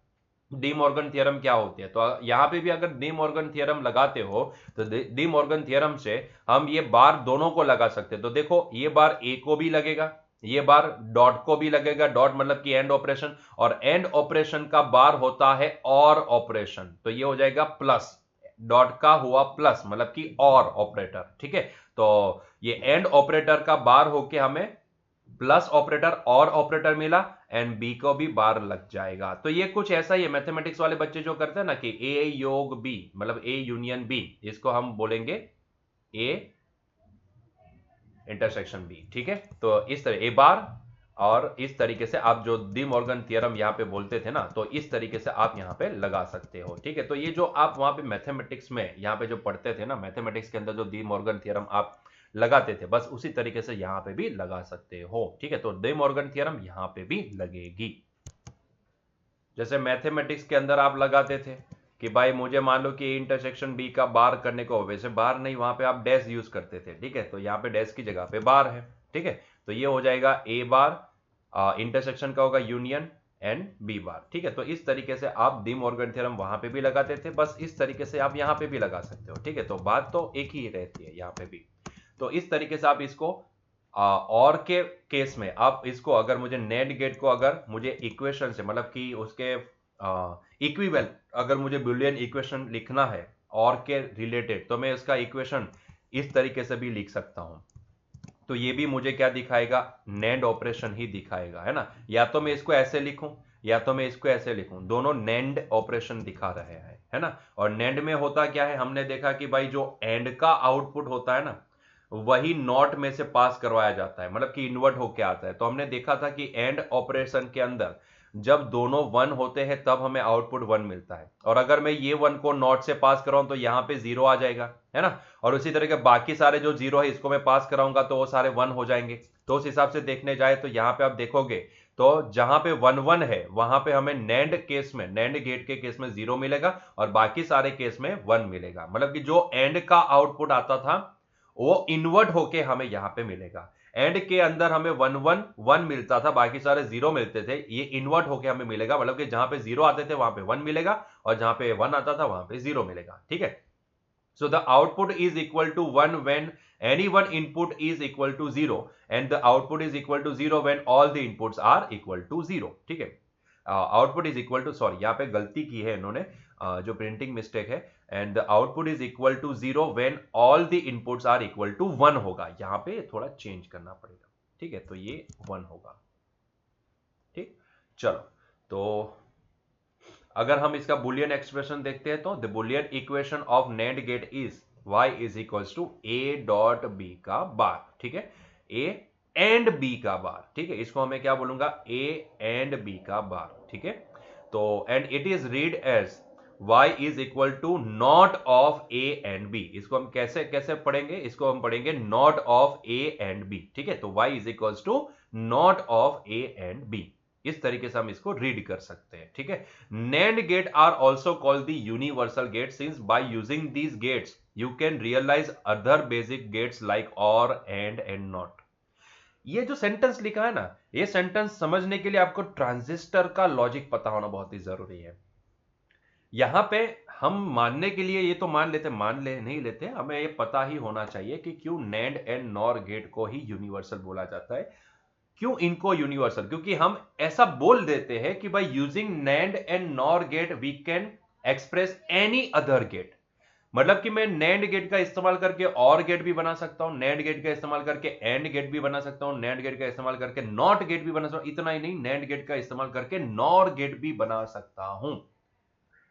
डी मॉर्गन थियरम क्या होती है। तो यहां पे भी अगर डी मॉर्गन थियरम लगाते हो तो डी मॉर्गन थियरम से हम ये बार दोनों को लगा सकते हैं। तो देखो ये बार ए को भी लगेगा, ये बार डॉट को भी लगेगा, डॉट मतलब कि एंड ऑपरेशन, और एंड ऑपरेशन का बार होता है और ऑपरेशन, तो ये हो जाएगा प्लस, डॉट का हुआ प्लस मतलब कि और ऑपरेटर। ठीक है, तो ये एंड ऑपरेटर का बार होके हमें प्लस ऑपरेटर और ऑपरेटर मिला, एंड बी को भी बार लग जाएगा। तो ये कुछ ऐसा ही है, मैथमेटिक्स वाले बच्चे जो करते हैं ना कि ए योग बी मतलब ए यूनियन बी, इसको हम बोलेंगे ए इंटरसेक्शन बी। ठीक है, तो इस तरह ए बार, और इस तरीके से आप जो डी मॉर्गन थियरम यहां पे बोलते थे ना, तो इस तरीके से आप यहां पे लगा सकते हो। ठीक है, तो ये जो आप वहां पे मैथमेटिक्स में यहां पे जो पढ़ते थे ना, मैथमेटिक्स के अंदर जो डी मॉर्गन थियरम आप लगाते थे, बस उसी तरीके से यहां पे भी लगा सकते हो। ठीक है, तो डी मॉर्गन थियरम यहां पे भी लगेगी, जैसे मैथमेटिक्स के अंदर आप लगाते थे कि भाई मुझे मान लो कि इंटरसेक्शन बी का बार करने को, वैसे बार नहीं, वहां पे आप डैश यूज करते थे। ठीक है, तो यहाँ पे डैश की जगह पे बार है। ठीक है, तो ये हो जाएगा ए बार, इंटरसेक्शन का होगा यूनियन एंड बी बार। ठीक है, तो इस तरीके से आप डी मॉर्गन थ्योरम वहां पे भी लगाते थे, बस इस तरीके से आप यहाँ पे भी लगा सकते हो। ठीक है, तो बात तो एक ही रहती है यहाँ पे भी। तो इस तरीके से आप इसको और के केस में आप इसको, अगर मुझे नेट गेट को अगर मुझे इक्वेशन से मतलब कि उसके इक्विवेल अगर मुझे बुलियन इक्वेशन लिखना है और के रिलेटेड, तो मैं इसका इक्वेशन इस तरीके से भी लिख सकता हूं। तो ये भी मुझे क्या दिखाएगा, नेंड ऑपरेशन ही दिखाएगा, है ना। या तो मैं इसको ऐसे लिखूं या तो मैं इसको ऐसे लिखूं, दोनों नेंड ऑपरेशन दिखा रहे हैं, है ना। और नेंड में होता क्या है, हमने देखा कि भाई जो एंड का आउटपुट होता है ना, वही नॉट में से पास करवाया जाता है, मतलब कि इन्वर्ट होके आता है। तो हमने देखा था कि एंड ऑपरेशन के अंदर जब दोनों वन होते हैं तब हमें आउटपुट वन मिलता है, और अगर मैं ये वन को नॉट से पास कराऊं तो यहां पे जीरो आ जाएगा, है ना। और उसी तरह के बाकी सारे जो जीरो है इसको मैं पास कराऊंगा तो वो सारे वन हो जाएंगे। तो उस हिसाब से देखने जाए तो यहां पे आप देखोगे तो जहां पे वन वन है वहां पे हमें नैंड केस में, नैंड गेट के केस में जीरो मिलेगा, और बाकी सारे केस में वन मिलेगा। मतलब कि जो एंड का आउटपुट आता था वो इन्वर्ट होके हमें यहां पे मिलेगा। एंड के अंदर हमें वन वन वन मिलता था, बाकी सारे जीरो मिलते थे, ये इन्वर्ट होके हमें मिलेगा, मतलब कि जहां पे जीरो आते थे वहां पे वन मिलेगा, और जहां पे वन आता था वहां पे जीरो मिलेगा। ठीक है, so the output is equal to 1 when any one input is equal to 0, and the output is equal to 0 when all the inputs are equal to 0। ठीक है, output is equal to, sorry यहाँ पे गलती की है इन्होंने, जो printing mistake है, and the output is equal to 0 when all the inputs are equal to 1 होगा, यहाँ पे थोड़ा चेंज करना पड़ेगा। ठीक है, तो ये 1 होगा। ठीक, चलो, तो अगर हम इसका बुलियन एक्सप्रेशन देखते हैं तो the Boolean equation of NAND gate is y is equals to A dot B का बार। ठीक है, ए एंड बी का बार। ठीक है, इसको हमें क्या बोलूंगा, ए एंड बी का बार। ठीक है, तो and it is read as y is equal to not of A and B. इसको हम कैसे कैसे पढ़ेंगे, इसको हम पढ़ेंगे not of A and B. ठीक है, तो y is equals to not of A and B. इस तरीके से हम इसको रीड कर सकते हैं, ठीक है। NAND gate are also called the universal gate since by using these gates you can realize other basic gates like OR AND NOT. ये जो सेंटेंस लिखा है ना, ये सेंटेंस समझने के लिए आपको ट्रांजिस्टर का लॉजिक पता होना बहुत ही जरूरी है। यहां पे हम मानने के लिए ये तो मान ले नहीं लेते, हमें ये पता ही होना चाहिए कि क्यों NAND एंड NOR गेट को ही यूनिवर्सल बोला जाता है। क्यों इनको यूनिवर्सल? क्योंकि हम ऐसा बोल देते हैं कि by using NAND and NOR gate we can express any other gate. मतलब कि मैं NAND गेट का इस्तेमाल करके और गेट भी बना सकता हूं, NAND गेट का इस्तेमाल करके एंड गेट भी बना सकता हूं, NAND गेट का इस्तेमाल करके नॉट गेट भी बना सकता हूं। इतना ही नहीं, NAND गेट का इस्तेमाल करके NOR गेट भी बना सकता हूं।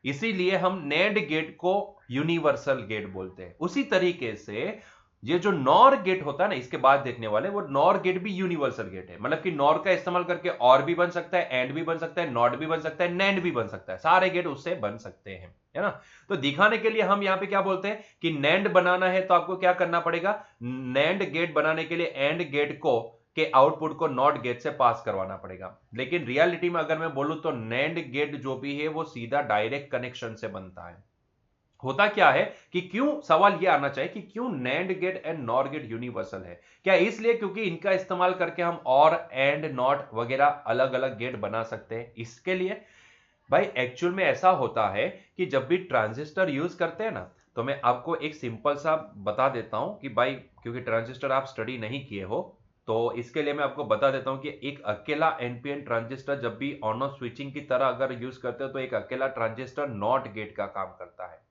इसीलिए हम NAND गेट को यूनिवर्सल गेट बोलते हैं। उसी तरीके से ये जो NOR गेट होता है ना, इसके बाद देखने वाले, वो NOR गेट भी यूनिवर्सल गेट है। मतलब कि NOR का इस्तेमाल करके और भी बन सकता है, एंड भी बन सकता है, नॉट भी बन सकता है, NAND भी बन सकता है। सारे गेट उससे बन सकते हैं, है ना। तो दिखाने के लिए हम यहां पे क्या बोलते हैं कि NAND बनाना है तो आपको क्या करना पड़ेगा, NAND गेट बनाने के लिए एंड गेट को के आउटपुट को नॉट गेट से पास करवाना पड़ेगा। लेकिन रियलिटी में अगर मैं बोलूं तो NAND गेट जो भी है वो सीधा डायरेक्ट कनेक्शन से बनता है। होता क्या है कि क्यों, सवाल यह आना चाहिए कि क्यों NAND gate and NOR gate universal है? क्या इसलिए क्योंकि इनका इस्तेमाल करके हम और एंड नॉट वगैरह अलग अलग गेट बना सकते हैं, इसके लिए? भाई एक्चुअल में ऐसा होता है कि जब भी ट्रांजिस्टर यूज करते हैं ना, तो मैं आपको एक सिंपल सा बता देता हूं कि भाई, क्योंकि ट्रांजिस्टर आप स्टडी नहीं किए हो, तो इसके लिए मैं आपको बता देता हूं कि एक अकेला एनपीएन ट्रांजिस्टर जब भी ऑन ऑफ स्विचिंग की तरह अगर यूज करते हो तो एक अकेला ट्रांजिस्टर नॉट गेट का काम करता है।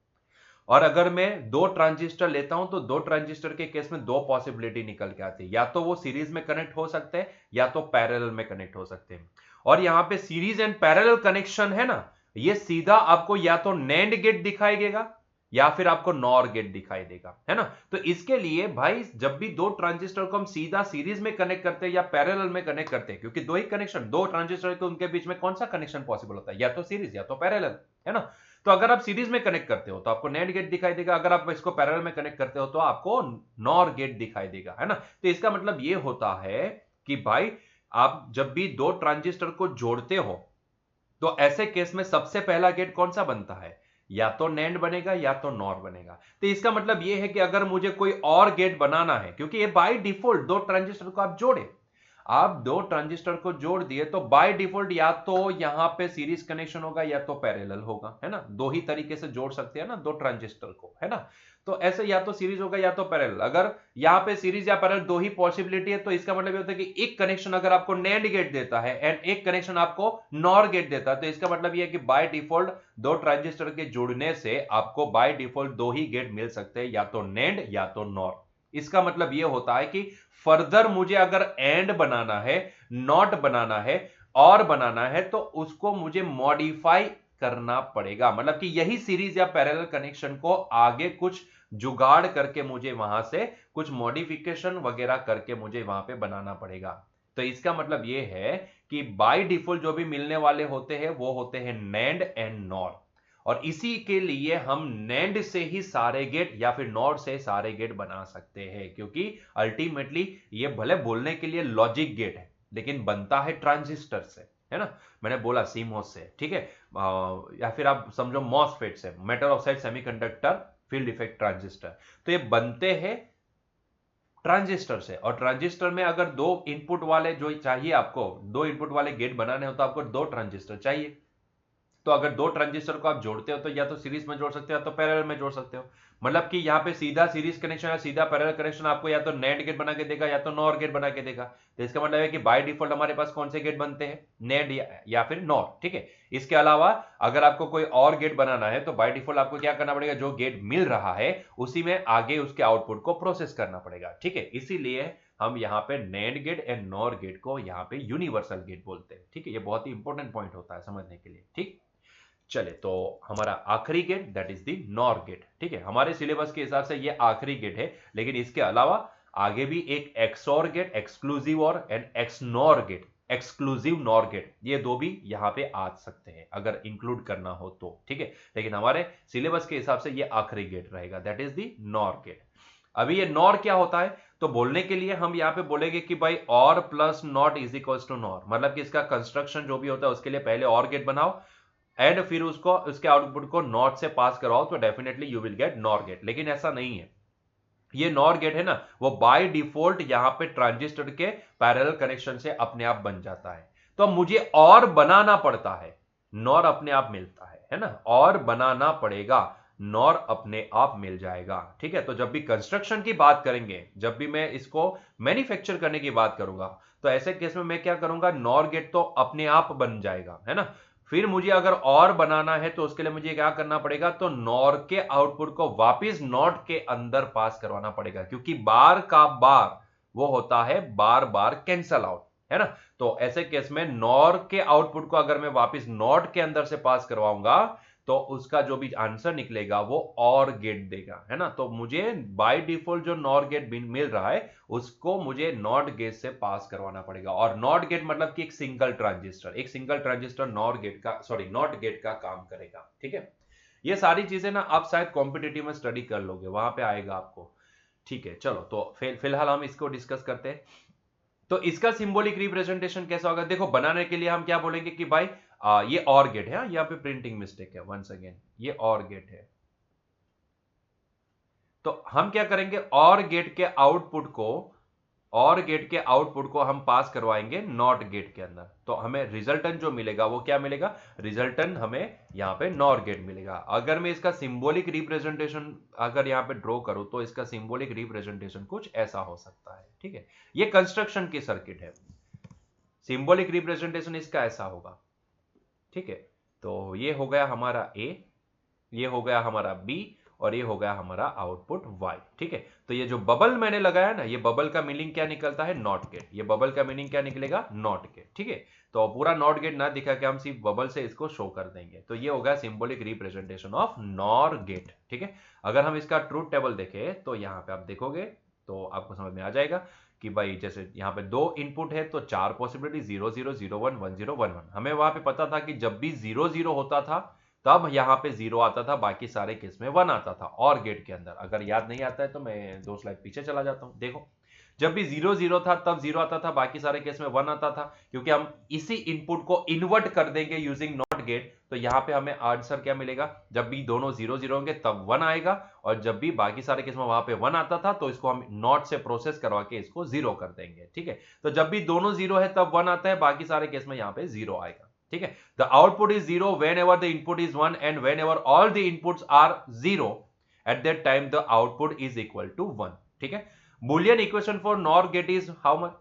और अगर मैं दो ट्रांजिस्टर लेता हूं तो दो ट्रांजिस्टर के केस में दो पॉसिबिलिटी निकल के आती है, या तो वो सीरीज में कनेक्ट हो सकते हैं या तो पैरेलल में कनेक्ट हो सकते हैं। और यहां पे सीरीज एंड पैरेलल कनेक्शन है ना, ये सीधा आपको या तो NAND गेट दिखाई देगा या फिर आपको NOR गेट दिखाई देगा, है ना। तो इसके लिए भाई जब भी दो ट्रांजिस्टर को हम सीधा सीरीज में कनेक्ट करते हैं या पैरेलल में कनेक्ट करते हैं, क्योंकि दो ही कनेक्शन, दो ट्रांजिस्टर के उनके बीच में कौन सा कनेक्शन पॉसिबल होता है, या तो सीरीज या तो पैरेलल, है ना। तो अगर आप सीरीज में कनेक्ट करते हो तो आपको NAND गेट दिखाई देगा, अगर आप इसको पैरेलल में कनेक्ट करते हो तो आपको NOR गेट दिखाई देगा, है ना। तो इसका मतलब ये होता है कि भाई आप जब भी दो ट्रांजिस्टर को जोड़ते हो तो ऐसे केस में सबसे पहला गेट कौन सा बनता है, या तो NAND बनेगा या तो NOR बनेगा। तो इसका मतलब यह है कि अगर मुझे कोई और गेट बनाना है, क्योंकि ये बाय डिफॉल्ट दो ट्रांजिस्टर को आप जोड़े, आप दो ट्रांजिस्टर को जोड़ दिए तो बाय डिफॉल्ट या तो यहां पे सीरीज कनेक्शन होगा या तो पैरेलल होगा, है ना। दो ही तरीके से जोड़ सकते हैं ना दो ट्रांजिस्टर को, है ना। तो ऐसे या तो सीरीज होगा या तो पैरेलल। अगर यहां पे सीरीज या पैरेलल दो ही पॉसिबिलिटी है तो इसका मतलब ये होता है कि एक कनेक्शन अगर आपको NAND गेट देता है एंड एक कनेक्शन आपको NOR गेट देता है, तो इसका मतलब ये है कि बाय डिफॉल्ट दो ट्रांजिस्टर के जुड़ने से आपको बाय डिफॉल्ट दो ही गेट मिल सकते हैं, या तो NAND या तो NOR। इसका मतलब यह होता है कि फर्दर मुझे अगर एंड बनाना है, नॉट बनाना है, और बनाना है, तो उसको मुझे मॉडिफाई करना पड़ेगा। मतलब कि यही सीरीज या पैरेलल कनेक्शन को आगे कुछ जुगाड़ करके मुझे वहां से कुछ मॉडिफिकेशन वगैरह करके मुझे वहां पे बनाना पड़ेगा। तो इसका मतलब यह है कि बाय डिफॉल्ट जो भी मिलने वाले होते हैं वो होते हैं NAND एंड NOR, और इसी के लिए हम NAND से ही सारे गेट या फिर NOR से सारे गेट बना सकते हैं, क्योंकि अल्टीमेटली ये भले बोलने के लिए लॉजिक गेट है लेकिन बनता है ट्रांजिस्टर से, है ना। मैंने बोला CMOS से, ठीक है, या फिर आप समझो MOSFET से, metal oxide semiconductor field effect transistor. तो ये बनते हैं ट्रांजिस्टर से, और ट्रांजिस्टर में अगर दो इनपुट वाले जो चाहिए, आपको दो इनपुट वाले गेट बनाने हो तो आपको दो ट्रांजिस्टर चाहिए। तो अगर दो ट्रांजिस्टर को आप जोड़ते हो तो या तो सीरीज में जोड़ सकते हो या तो पैरेलल में जोड़ सकते हो। मतलब कि यहां पे सीधा सीरीज कनेक्शन या सीधा पैरेलल कनेक्शन आपको या तो NAND गेट बना के देगा या तो NOR गेट बना के देगा। तो इसका मतलब है कि बाय डिफॉल्ट हमारे पास कौन से गेट बनते हैं, NAND या फिर NOR, ठीक है। इसके अलावा अगर आपको कोई और गेट बनाना है तो बाय डिफॉल्ट आपको क्या करना पड़ेगा, जो गेट मिल रहा है उसी में आगे उसके आउटपुट को प्रोसेस करना पड़ेगा, ठीक है। इसीलिए हम यहाँ पे NAND gate and NOR gate को यहाँ पे यूनिवर्सल गेट बोलते हैं, ठीक है। ये बहुत ही इंपॉर्टेंट पॉइंट होता है समझने के लिए, ठीक। चले, तो हमारा आखिरी gate that is the NOR gate, ठीक है। हमारे सिलेबस के हिसाब से ये आखिरी गेट है, लेकिन इसके अलावा आगे भी एक XOR gate, exclusive OR and XNOR gate, exclusive NOR gate, ये दो भी यहां पे आ सकते हैं अगर इंक्लूड करना हो तो, ठीक है। लेकिन हमारे सिलेबस के हिसाब से ये आखिरी गेट रहेगा, that is the NOR gate. अभी ये नॉर क्या होता है, तो बोलने के लिए हम यहां पे बोलेंगे कि भाई OR plus NOT is equals to NOR, मतलब कि इसका कंस्ट्रक्शन जो भी होता है उसके लिए पहले और गेट बनाओ एंड फिर उसको उसके आउटपुट को नॉट से पास करवाओ, तो definitely you will get NOR gate. लेकिन ऐसा नहीं है, ये नॉर गेट है ना, वो बाय डिफॉल्ट यहां पे ट्रांजिस्टर के पैरेलल कनेक्शन से अपने आप बन जाता है। तो अब मुझे और बनाना पड़ता है, नॉर अपने आप मिलता है ना, और बनाना पड़ेगा, नॉर अपने आप मिल जाएगा। ठीक है, तो जब भी कंस्ट्रक्शन की बात करेंगे, जब भी मैं इसको मैन्युफैक्चर करने की बात करूंगा, तो ऐसे केस में मैं क्या करूंगा, नॉर गेट तो अपने आप बन जाएगा, है ना। फिर मुझे अगर और बनाना है तो उसके लिए मुझे क्या करना पड़ेगा, तो नॉर के आउटपुट को वापस नॉट के अंदर पास करवाना पड़ेगा, क्योंकि बार का बार वो होता है बार बार कैंसल आउट, है ना। तो ऐसे केस में नॉर के आउटपुट को अगर मैं वापस नॉट के अंदर से पास करवाऊंगा, तो उसका जो भी आंसर निकलेगा वो और गेट देगा, है ना। तो मुझे बाय डिफॉल्ट जो नॉर गेट मिल रहा है उसको मुझे नॉट गेट से पास करवाना पड़ेगा। और नॉट गेट मतलब कि एक सिंगल ट्रांजिस्टर नॉर गेट का, सॉरी, नॉट गेट का काम करेगा। ठीक है, ये सारी चीजें ना आप शायद कॉम्पिटिटिव में स्टडी कर लोगे, वहां पे आएगा आपको। ठीक है, चलो तो फिलहाल हम इसको डिस्कस करते हैं। तो इसका सिंबॉलिक रिप्रेजेंटेशन कैसा होगा, देखो बनाने के लिए हम क्या बोलेंगे कि भाई ये और गेट है, यहाँ पे प्रिंटिंग मिस्टेक है, वंस अगेन ये और गेट है। तो हम क्या करेंगे, और गेट के आउटपुट को हम पास करवाएंगे नॉट गेट के अंदर, तो हमें रिजल्टेंट जो मिलेगा वो क्या मिलेगा, रिजल्टेंट हमें यहां पे नॉर गेट मिलेगा। अगर मैं इसका सिंबॉलिक रिप्रेजेंटेशन अगर यहां पे ड्रॉ करूं, तो इसका सिंबॉलिक रिप्रेजेंटेशन कुछ ऐसा हो सकता है। ठीक है, ये कंस्ट्रक्शन की सर्किट है, सिंबॉलिक रिप्रेजेंटेशन इसका ऐसा होगा। ठीक है, तो ये हो गया हमारा ए, ये हो गया हमारा बी, और ये हो गया हमारा आउटपुट वाई। ठीक है, तो ये जो बबल मैंने लगाया ना, ये बबल का मीनिंग क्या निकलता है, नॉट गेट। ये बबल का मीनिंग क्या निकलेगा, नॉट गेट। ठीक है, तो पूरा नॉट गेट ना दिखा के हम सिर्फ बबल से इसको शो कर देंगे, तो ये हो गया symbolic representation of NOR gate. ठीक है, अगर हम इसका ट्रूथ टेबल देखें तो यहां पे आप देखोगे तो आपको समझ में आ जाएगा कि भाई जैसे यहाँ पे दो इनपुट है तो चार पॉसिबिलिटी, 0 0 0 1 1 0 1 1। हमें वहां पे पता था कि जब भी 0 0 होता था तब यहाँ पे 0 आता था, बाकी सारे केस में 1 आता था और गेट के अंदर। अगर याद नहीं आता है तो मैं 2 स्लाइड पीछे चला जाता हूँ, देखो जब भी 0 0 था तब 0 आता था, बाकी सारे केस में 1 आता था। क्योंकि हम इसी इनपुट को इन्वर्ट कर देंगे यूजिंग नॉट गेट, तो यहाँ पे हमें आंसर क्या मिलेगा, जब भी दोनों 0 0 होंगे तब 1 आएगा, और जब भी बाकी सारे केस में वहां पे 1 आता था तो इसको हम नॉट से प्रोसेस करवा के इसको 0 कर देंगे। ठीक है, तो जब भी दोनों 0 है तब 1 आता है, बाकी सारे केस में यहाँ पे 0 आएगा। ठीक है, the output is 0 whenever the input is 1 and whenever all the inputs are 0, at that time the output is equal to 1। ठीक है, Boolean equation for NOR gate is how much,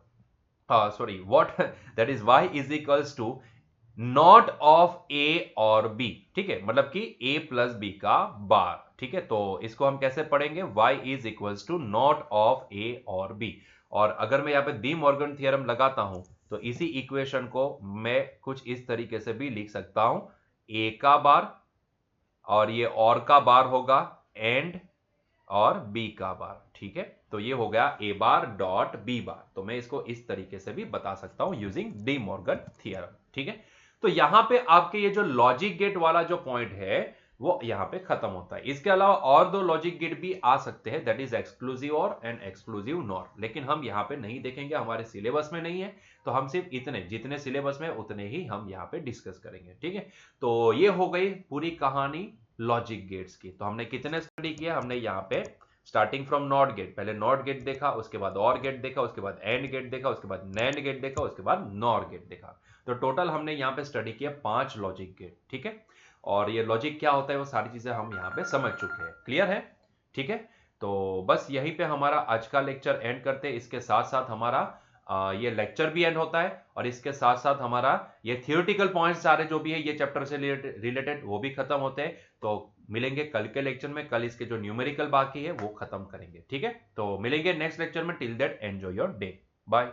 what that is y is equals to not of A और B. ठीक है, मतलब कि a plus B का bar. ठीक है, तो इसको हम कैसे पढ़ेंगे, y is equals to not of a और b। और अगर मैं यहाँ पे डी मॉर्गन थ्योरम लगाता हूं तो इसी इक्वेशन को मैं कुछ इस तरीके से भी लिख सकता हूं, a का बार और ये और का बार होगा एंड और बी का बार। ठीक है, तो ये हो गया ए बार डॉट बी बार। तो मैं इसको इस तरीके से भी बता सकता हूं यूजिंग डी मॉर्गन थ्योरम। ठीक है, तो यहां पे आपके ये जो लॉजिक गेट वाला जो पॉइंट है वो यहां पे खत्म होता है। इसके अलावा और दो लॉजिक गेट भी आ सकते हैं, that is exclusive OR and exclusive nor, लेकिन हम यहां पे नहीं देखेंगे, हमारे सिलेबस में नहीं है। तो हम सिर्फ इतने जितने सिलेबस में उतने ही हम यहाँ पे डिस्कस करेंगे। ठीक है, तो ये हो गई पूरी कहानी लॉजिक गेट्स की। तो हमने कितने स्टडी किया, हमने यहाँ पे स्टार्टिंग फ्रॉम नॉट गेट, पहले नॉट गेट देखा, उसके बाद और गेट देखा, उसके बाद एंड गेट देखा, उसके बाद नैंड गेट देखा, उसके बाद नॉर गेट देखा। तो टोटल हमने यहाँ पे स्टडी किया 5 लॉजिक गेट। ठीक है, और ये लॉजिक क्या होता है वो सारी चीजें हम यहाँ पे समझ चुके हैं, क्लियर है। ठीक है, तो बस यहीं पे हमारा आज का लेक्चर एंड करते हैं। इसके साथ साथ हमारा ये लेक्चर भी एंड होता है, और इसके साथ साथ हमारा ये थियोरेटिकल पॉइंट्स सारे जो भी है ये चैप्टर से रिलेटेड वो भी खत्म होते हैं। तो मिलेंगे कल के लेक्चर में, कल इसके जो न्यूमेरिकल बाकी है वो खत्म करेंगे। ठीक है, तो मिलेंगे नेक्स्ट लेक्चर में। Till that enjoy your day, bye.